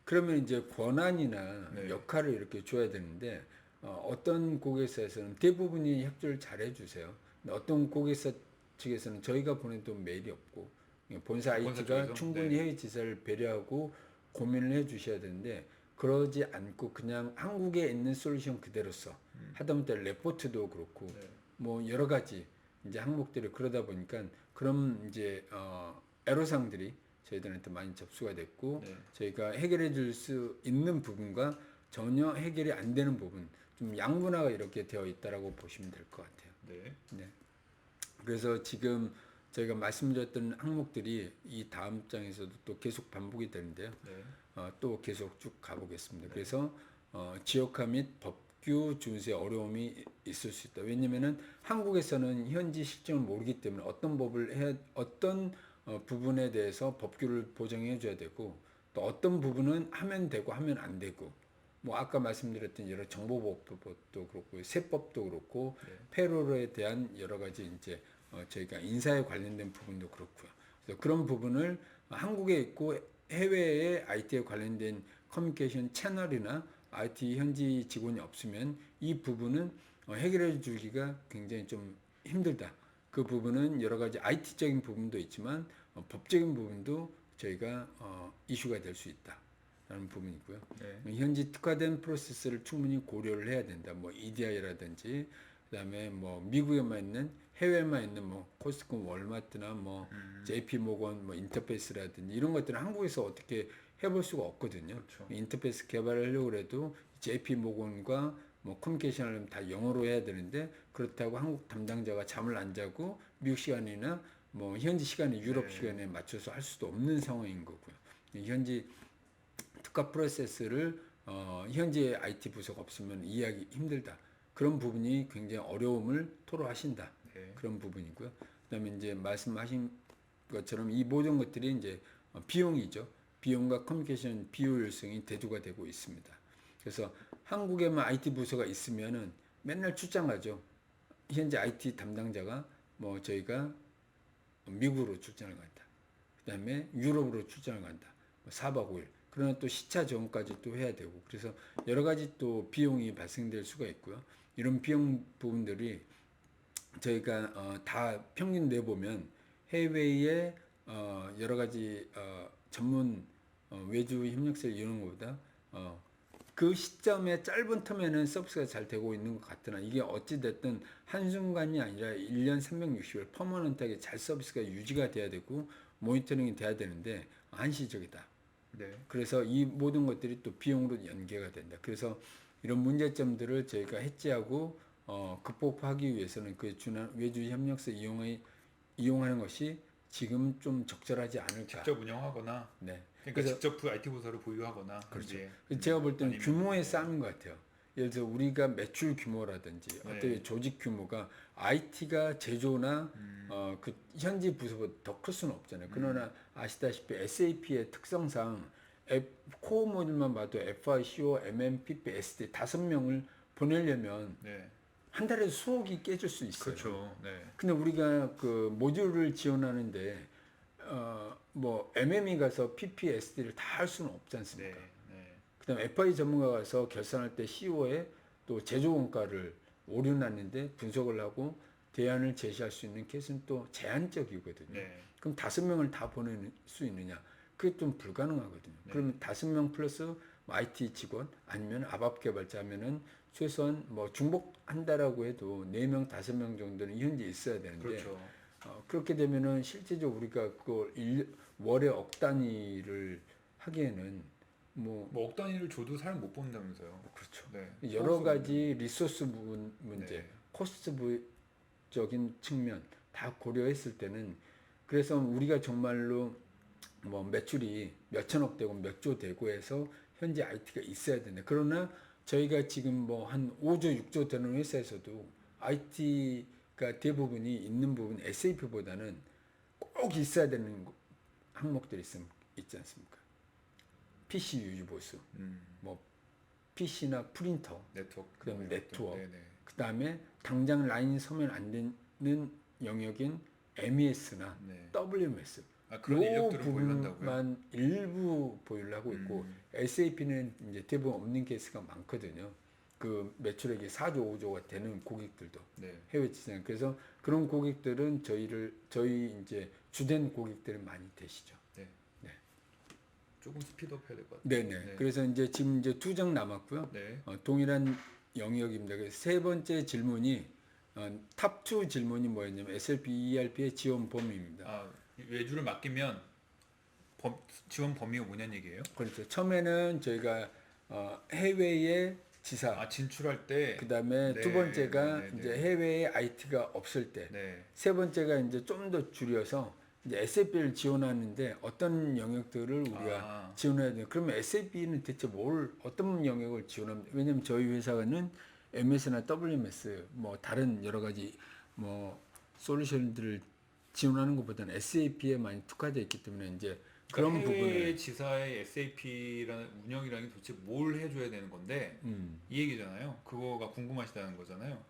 그러면 이제 권한이나 네. 역할을 이렇게 줘야 되는데 어떤 고객사에서는 대부분이 협조를 잘 해주세요. 근데 어떤 고객사 측에서는 저희가 보내도 메일이 없고 본사 본사 IT가 쪽에서? 충분히 네. 해외 지사를 배려하고 고민을 해주셔야 되는데 그러지 않고 그냥 한국에 있는 솔루션 그대로 써. 하다못해 레포트도 그렇고 네. 뭐 여러 가지 이제 항목들이 그러다 보니까 그런 이제 애로사항들이 저희들한테 많이 접수가 됐고 네. 저희가 해결해 줄 수 있는 부분과 전혀 해결이 안 되는 부분 좀 양분화가 이렇게 되어 있다라고 보시면 될 것 같아요. 네. 네. 그래서 지금 저희가 말씀드렸던 항목들이 이 다음 장에서도 또 계속 반복이 되는데요. 네. 또 계속 쭉 가보겠습니다. 그래서 지역화 및 법규 준수에 어려움이 있을 수 있다. 왜냐면은 한국에서는 현지 실정을 모르기 때문에 어떤 부분에 대해서 법규를 보정해 줘야 되고 또 어떤 부분은 하면 되고 하면 안 되고 뭐 아까 말씀드렸던 여러 정보보호법도 그렇고 세법도 그렇고 네. 페롤에 대한 여러 가지 이제 저희가 인사에 관련된 부분도 그렇고요. 그래서 그런 부분을 한국에 있고 해외에 IT에 관련된 커뮤니케이션 채널이나 IT 현지 직원이 없으면 이 부분은 해결해 주기가 굉장히 좀 힘들다. 그 부분은 여러 가지 IT적인 부분도 있지만 법적인 부분도 저희가 이슈가 될 수 있다라는 부분이고요. 네. 현지 특화된 프로세스를 충분히 고려를 해야 된다. 뭐 EDI라든지 그다음에 뭐 미국에만 있는 해외에만 있는 뭐 코스트코, 월마트나 뭐 JP 모건 뭐 인터페이스라든지 이런 것들은 한국에서 어떻게 해볼 수가 없거든요. 그렇죠. 인터페이스 개발을 하려고 해도 JP 모건과 뭐 커뮤니케이션을 하려면 다 영어로 해야 되는데 그렇다고 한국 담당자가 잠을 안 자고 미국 시간이나 뭐 현지 시간에 유럽 네. 시간에 맞춰서 할 수도 없는 상황인 거고요. 현지 특화 프로세스를 현지의 IT 부서가 없으면 이해하기 힘들다. 그런 부분이 굉장히 어려움을 토로하신다. 네. 그런 부분이고요. 그다음에 이제 말씀하신 것처럼 이 모든 것들이 이제 비용이죠. 비용과 커뮤니케이션 비효율성이 대두가 되고 있습니다. 그래서 한국에만 IT 부서가 있으면은 맨날 출장 가죠. 현재 IT 담당자가 뭐 저희가 미국으로 출장을 간다. 그다음에 유럽으로 출장을 간다. 4박 5일. 그러나 또 시차 적응까지 또 해야 되고 그래서 여러 가지 또 비용이 발생될 수가 있고요. 이런 비용 부분들이 저희가 다 평균 내보면 해외에 여러 가지 전문 외주 협력사를 이용하는 것보다 그 시점에 짧은 텀에는 서비스가 잘 되고 있는 것 같으나 이게 어찌됐든 한순간이 아니라 1년 360일 퍼머넌트하게 잘 서비스가 유지가 돼야 되고 모니터링이 돼야 되는데 한시적이다. 네. 그래서 이 모든 것들이 또 비용으로 연계가 된다. 그래서 이런 문제점들을 저희가 해지하고 극복하기 위해서는 그 외주 협력사 이용하는 것이 지금 좀 적절하지 않을까. 직접 운영하거나 네. 그러니까 그래서 직접 그 IT 부서를 보유하거나 그렇죠. 이제, 제가 볼 때는 아니면- 규모의 싸움인 것 같아요. 예를 들어 우리가 매출 규모라든지 네. 어떤 조직 규모가 IT가 제조나 그 현지 부서보다 더 클 수는 없잖아요. 그러나 아시다시피 SAP의 특성상 코어 모듈만 봐도 FICO, MMPP, SD 5명을 보내려면 네. 한 달에 수억이 깨질 수 있어요. 그렇죠. 네. 근데 우리가 그 모듈을 지원하는데 뭐 MME 가서 PP, SD를 다 할 수는 없지 않습니까? 네. 네. 그다음 FI 전문가 가서 결산할 때 CO에 또 제조 원가를 오류 났는데 분석을 하고 대안을 제시할 수 있는 케이스는 또 제한적이거든요. 네. 그럼 5명을 다 보낼 수 있느냐? 그게 좀 불가능하거든요. 네. 그러면 5명 플러스 IT 직원 아니면 아밥 개발자면은 최소한 뭐 중복한다라고 해도 4명, 5명 정도는 현재 있어야 되는데 그렇죠. 그렇게 되면은 실제적으로 우리가 그걸 월에 억 단위를 하기에는 뭐 뭐 억 단위를 줘도 사람 못 본다면서요. 그렇죠. 네. 여러 가지 리소스 문제, 네. 코스트적인 측면 다 고려했을 때는 그래서 우리가 정말로 뭐 매출이 몇천억 되고 몇 조 되고 해서 현재 IT가 있어야 된다. 그러나 저희가 지금 뭐 한 5조, 6조 되는 회사에서도 IT가 대부분이 있는 부분 SAP보다는 꼭 있어야 되는 항목들이 있지 않습니까? PC 유지 보수, 뭐 PC나 프린터, 네트워크. 그다음에 네트워크, 네네. 그다음에 당장 라인 서면 안 되는 영역인 MES나 네. WMS 아 그런 요 인력들을 보유한다고요? 부분만 일부 보유를 하고 있고 SAP는 이제 대부분 없는 케이스가 많거든요. 그 매출액이 4조, 5조가 되는 고객들도 네. 해외 지장. 그래서 그런 고객들은 저희 이제 주된 고객들은 많이 되시죠. 조금 스피드업 해야 될 것 같아요. 네네. 네. 그래서 이제 지금 이제 2장 남았고요. 네. 동일한 영역입니다. 그래서 세 번째 질문이 탑2 질문이 뭐였냐면 SLP, ERP의 지원 범위입니다. 아 외주를 맡기면 지원 범위가 뭐냐는 얘기예요? 그렇죠. 처음에는 저희가 해외의 지사, 아 진출할 때. 그다음에 네, 두 번째가 네, 네, 이제 네. 해외에 IT가 없을 때, 네. 세 번째가 이제 좀 더 줄여서 이제 SAP를 지원하는데 어떤 영역들을 우리가 지원해야 돼요. 그러면 SAP는 대체 어떤 영역을 지원합니까? 왜냐면 저희 회사는 MS나 WMS 뭐 다른 여러 가지 뭐 솔루션들을 지원하는 것보다는 SAP에 많이 특화되어 있기 때문에 이제 그런 그러니까 해외 부분을 지사의 SAP라는 운영이라는 게 도대체 뭘 해줘야 되는 건데 이 얘기잖아요. 그거가 궁금하시다는 거잖아요.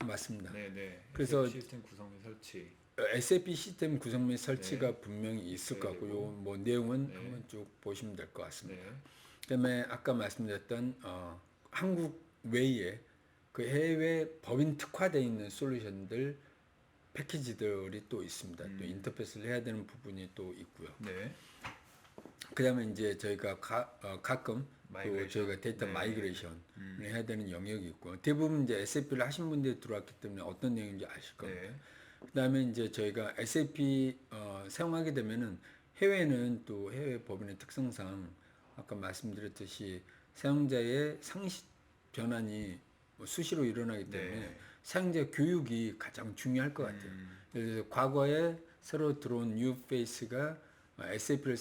맞습니다. 네네. 그래서 SAP 시스템 구성 및 설치. SAP 시스템 구성 및 설치가 분명히 있을 것 같고 네. 요 뭐 내용은 네. 한번 쭉 보시면 될 것 같습니다. 네. 그다음에 아까 말씀드렸던 한국 외에 그 해외 법인 특화되어 있는 솔루션들 패키지들이 또 있습니다. 또 인터페이스를 해야 되는 부분이 또 있고요. 네. 그다음에 이제 저희가 가끔 또 마이그레이션. 저희가 데이터 네. 마이그레이션을 해야 되는 영역이 있고 대부분 이제 SAP를 하신 분들이 들어왔기 때문에 어떤 내용인지 아실 겁니다. 네. 그다음에 이제 저희가 SAP 사용하게 되면은 해외는 또 해외 법인의 특성상 아까 말씀드렸듯이 사용자의 상식 변환이 뭐 수시로 일어나기 때문에 네. 사용자 교육이 가장 중요할 것 같아요. 그래서 과거에 새로 들어온 뉴 페이스가 SAP를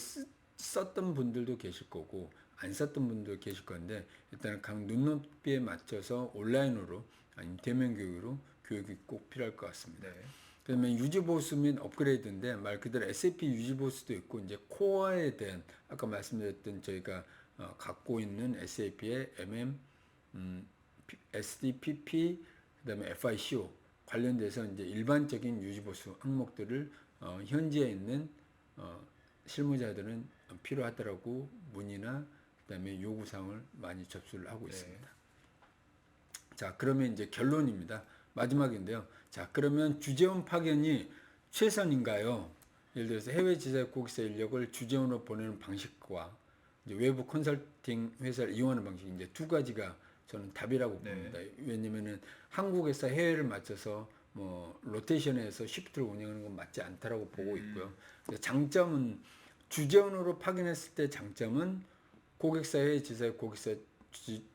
썼던 분들도 계실 거고 안 썼던 분도 계실 건데 일단 각 눈높이에 맞춰서 온라인으로 아니면 대면 교육으로 교육이 꼭 필요할 것 같습니다. 네. 그다음에 유지 보수 및 업그레이드인데 말 그대로 SAP 유지 보수도 있고 이제 코어에 대한 아까 말씀드렸던 저희가 갖고 있는 SAP의 MM, SDPP, 그다음에 FICO 관련돼서 이제 일반적인 유지보수 항목들을 현지에 있는 실무자들은 필요하더라고 문의나 그다음에 요구사항을 많이 접수를 하고 있습니다. 자, 그러면 이제 결론입니다. 마지막인데요. 자, 그러면 주재원 파견이 최선인가요? 예를 들어서 해외 지사 고객사 인력을 주재원으로 보내는 방식과 이제 외부 컨설팅 회사를 이용하는 방식 이제 두 가지가 저는 답이라고 봅니다. 왜냐면은 한국에서 해외를 맞춰서 뭐 로테이션에서 시프트를 운영하는 건 맞지 않다라고 보고 있고요. 장점은 주재원으로 파견했을 때 장점은 고객사 해외 지사 고객사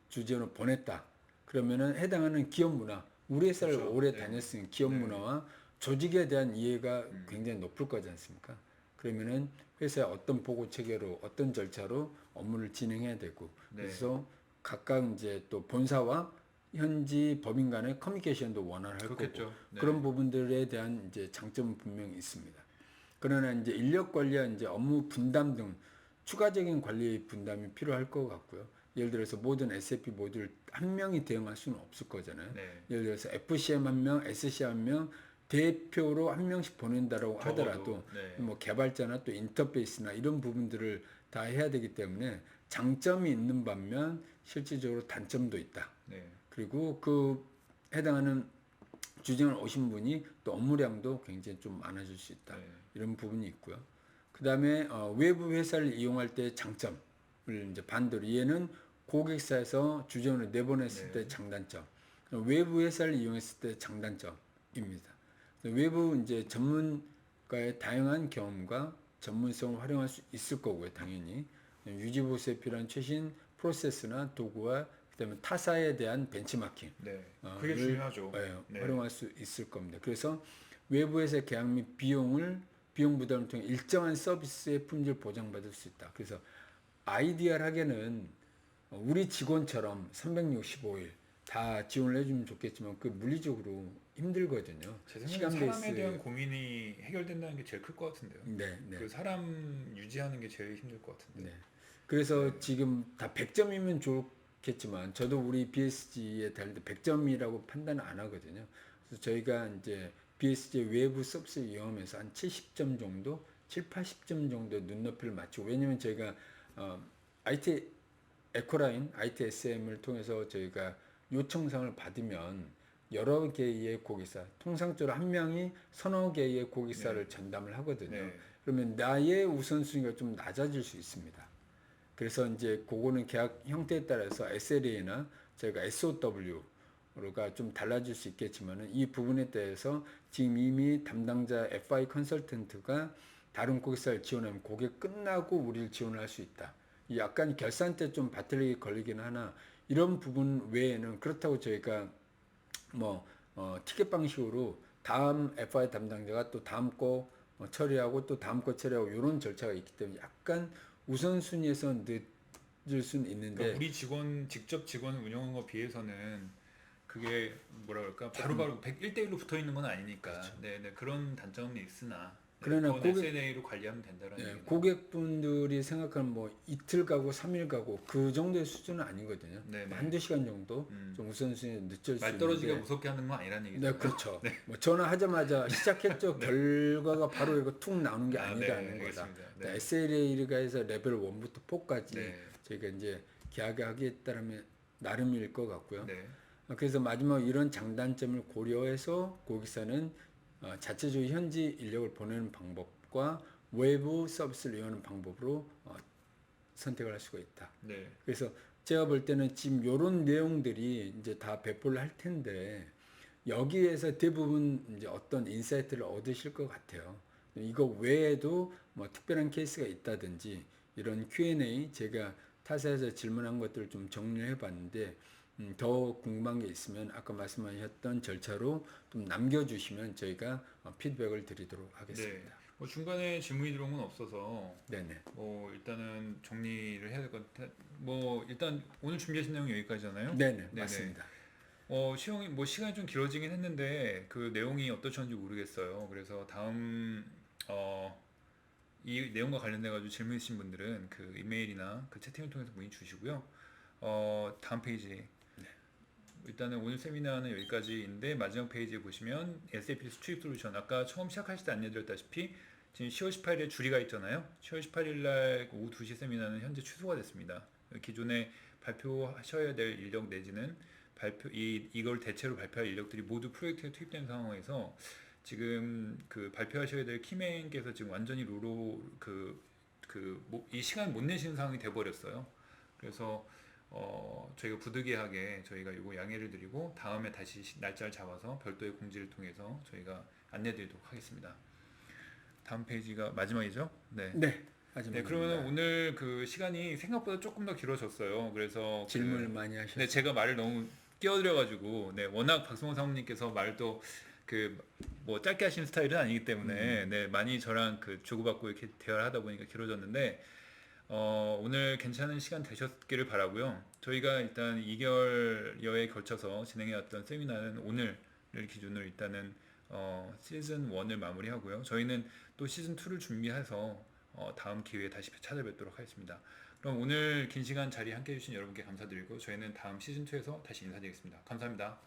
주재원으로 보냈다. 그러면은 해당하는 기업 문화, 우리 회사를 그렇죠. 오래 네. 다녔으니 기업 문화와 조직에 대한 이해가 굉장히 높을 거지 않습니까? 그러면은 회사의 어떤 보고 체계로 어떤 절차로 업무를 진행해야 되고 그래서 각각 이제 또 본사와 현지 법인 간의 커뮤니케이션도 원활할 그렇겠죠. 거고 네. 그런 부분들에 대한 이제 장점은 분명히 있습니다. 그러나 이제 인력 관리와 이제 업무 분담 등 추가적인 관리 분담이 필요할 것 같고요. 예를 들어서 모든 SAP 모듈 한 명이 대응할 수는 없을 거잖아요. 네. 예를 들어서 FCM 한 명, SCM 한 명, 대표로 한 명씩 보낸다라고 적어도, 하더라도 네. 뭐 개발자나 또 인터페이스나 이런 부분들을 다 해야 되기 때문에 장점이 있는 반면 실질적으로 단점도 있다. 네. 그리고 그 해당하는 주재원 오신 분이 또 업무량도 굉장히 좀 많아질 수 있다. 네. 이런 부분이 있고요. 그 다음에 외부 회사를 이용할 때 장점을 이제 반대로 얘는 고객사에서 주재원을 내보냈을 때 장단점, 외부 회사를 이용했을 때 장단점입니다. 외부 이제 전문가의 다양한 경험과 전문성을 활용할 수 있을 거고요, 당연히 유지보수에 필요한 최신 프로세스나 도구와 그다음에 타사에 대한 벤치마킹, 네. 그게 중요하죠. 네. 활용할 수 있을 겁니다. 그래서 외부에서의 계약 및 비용 부담을 통해 일정한 서비스의 품질 보장받을 수 있다. 그래서 아이디얼하게는 우리 직원처럼 365일 다 지원을 해주면 좋겠지만 그 물리적으로 힘들거든요. 제 생각엔 사람에 대한 고민이 해결된다는 게 제일 클 것 같은데요. 네, 네. 그 사람 유지하는 게 제일 힘들 것 같은데. 네. 그래서 지금 다 100점이면 좋겠지만 저도 우리 BSG에 다닐 때 100점이라고 판단을 안 하거든요. 그래서 저희가 이제 BSG 외부 서비스 이용하면서 한 70점 정도, 7, 80점 정도 눈높이를 맞추고 왜냐면 저희가 IT 에코라인, IT SM을 통해서 저희가 요청사항을 받으면 여러 개의 고객사, 통상적으로 한 명이 서너 개의 고객사를 전담을 하거든요. 네. 그러면 나의 우선순위가 좀 낮아질 수 있습니다. 그래서 이제 그거는 계약 형태에 따라서 SLA나 저희가 SOW가 좀 달라질 수 있겠지만은 이 부분에 대해서 지금 이미 담당자 FI 컨설턴트가 다른 고객사를 지원하면 그게 끝나고 우리를 지원할 수 있다. 약간 결산 때 좀 바틀이 걸리긴 하나 이런 부분 외에는 그렇다고 저희가 뭐 티켓 방식으로 다음 FI 담당자가 또 다음 거 처리하고 또 다음 거 처리하고 이런 절차가 있기 때문에 약간 우선순위에서 늦을 수는 있는데 그러니까 우리 직접 직원을 운영한 거 비해서는 그게 뭐라 그럴까 바로바로 100-1대1로 붙어 있는 건 아니니까 그렇죠. 네, 그런 단점이 있으나 그러나 그건 SNA로 관리하면 된다는 얘기는 고객분들이 생각하는 뭐 이틀 가고 3일 가고 그 정도의 수준은 아니거든요. 네네. 한두 시간 정도 좀 우선순위에 늦출 수 말 떨어지기가 있는데 무섭게 하는 건 아니라는 얘기죠. 네, 그렇죠. 뭐 전화하자마자 시작했죠. 결과가 바로 이거 툭 나오는 게 아니라는 거다. 알겠습니다. 네. SLA가 해서 레벨 1부터 4까지 네. 저희가 이제 계약하겠다라면 나름일 것 같고요. 네. 그래서 마지막 이런 장단점을 고려해서 고객사는 자체적으로 현지 인력을 보내는 방법과 외부 서비스를 이용하는 방법으로 선택을 할 수가 있다. 네. 그래서 제가 볼 때는 지금 이런 내용들이 이제 다 배포를 할 텐데 여기에서 대부분 이제 어떤 인사이트를 얻으실 것 같아요. 이거 외에도 뭐 특별한 케이스가 있다든지 이런 Q&A 제가 타사에서 질문한 것들을 좀 정리를 해봤는데 더 궁금한 게 있으면 아까 말씀하셨던 절차로 좀 남겨주시면 저희가 피드백을 드리도록 하겠습니다. 네. 뭐 중간에 질문이 들어온 건 없어서 네네. 뭐 일단은 정리를 해야 될 것 같아. 뭐 일단 오늘 준비하신 내용 여기까지잖아요. 네네. 맞습니다. 시험이 뭐 시간이 좀 길어지긴 했는데 그 내용이 어떠셨는지 모르겠어요. 그래서 다음 이 내용과 관련돼 가지고 질문 있으신 분들은 그 이메일이나 그 채팅을 통해서 문의 주시고요. 다음 페이지. 일단은 오늘 세미나는 여기까지인데 마지막 페이지에 보시면 SAP 수출입 솔루션 아까 처음 시작하실 때 안내드렸다시피 지금 10월 18일에 주리가 있잖아요. 10월 18일 날 오후 2시 세미나는 현재 취소가 됐습니다. 기존에 발표하셔야 될 인력 내지는 이걸 대체로 발표할 인력들이 모두 프로젝트에 투입된 상황에서 지금 그 발표하셔야 될 키맨께서 지금 완전히 로로 이 시간 못 내시는 상황이 돼 버렸어요. 그래서 저희가 부득이하게 저희가 이거 양해를 드리고 다음에 다시 날짜를 잡아서 별도의 공지를 통해서 저희가 안내드리도록 하겠습니다. 다음 페이지가 마지막이죠? 네. 네. 네, 그러면 오늘 그 시간이 생각보다 조금 더 길어졌어요. 그래서 질문을 많이 하셨어요. 네, 제가 말을 너무 끼어들여가지고, 네, 워낙 박승호 사모님께서 말도 뭐 짧게 하시는 스타일은 아니기 때문에, 네, 많이 저랑 주고받고 이렇게 대화를 하다 보니까 길어졌는데, 오늘 괜찮은 시간 되셨기를 바라고요. 저희가 일단 2개월여에 걸쳐서 진행해왔던 세미나는 오늘을 기준으로 일단은 시즌 1을 마무리하고요. 저희는 또 시즌 2를 준비해서 다음 기회에 다시 찾아뵙도록 하겠습니다. 그럼 오늘 긴 시간 자리 함께 해주신 여러분께 감사드리고 저희는 다음 시즌 2에서 다시 인사드리겠습니다. 감사합니다.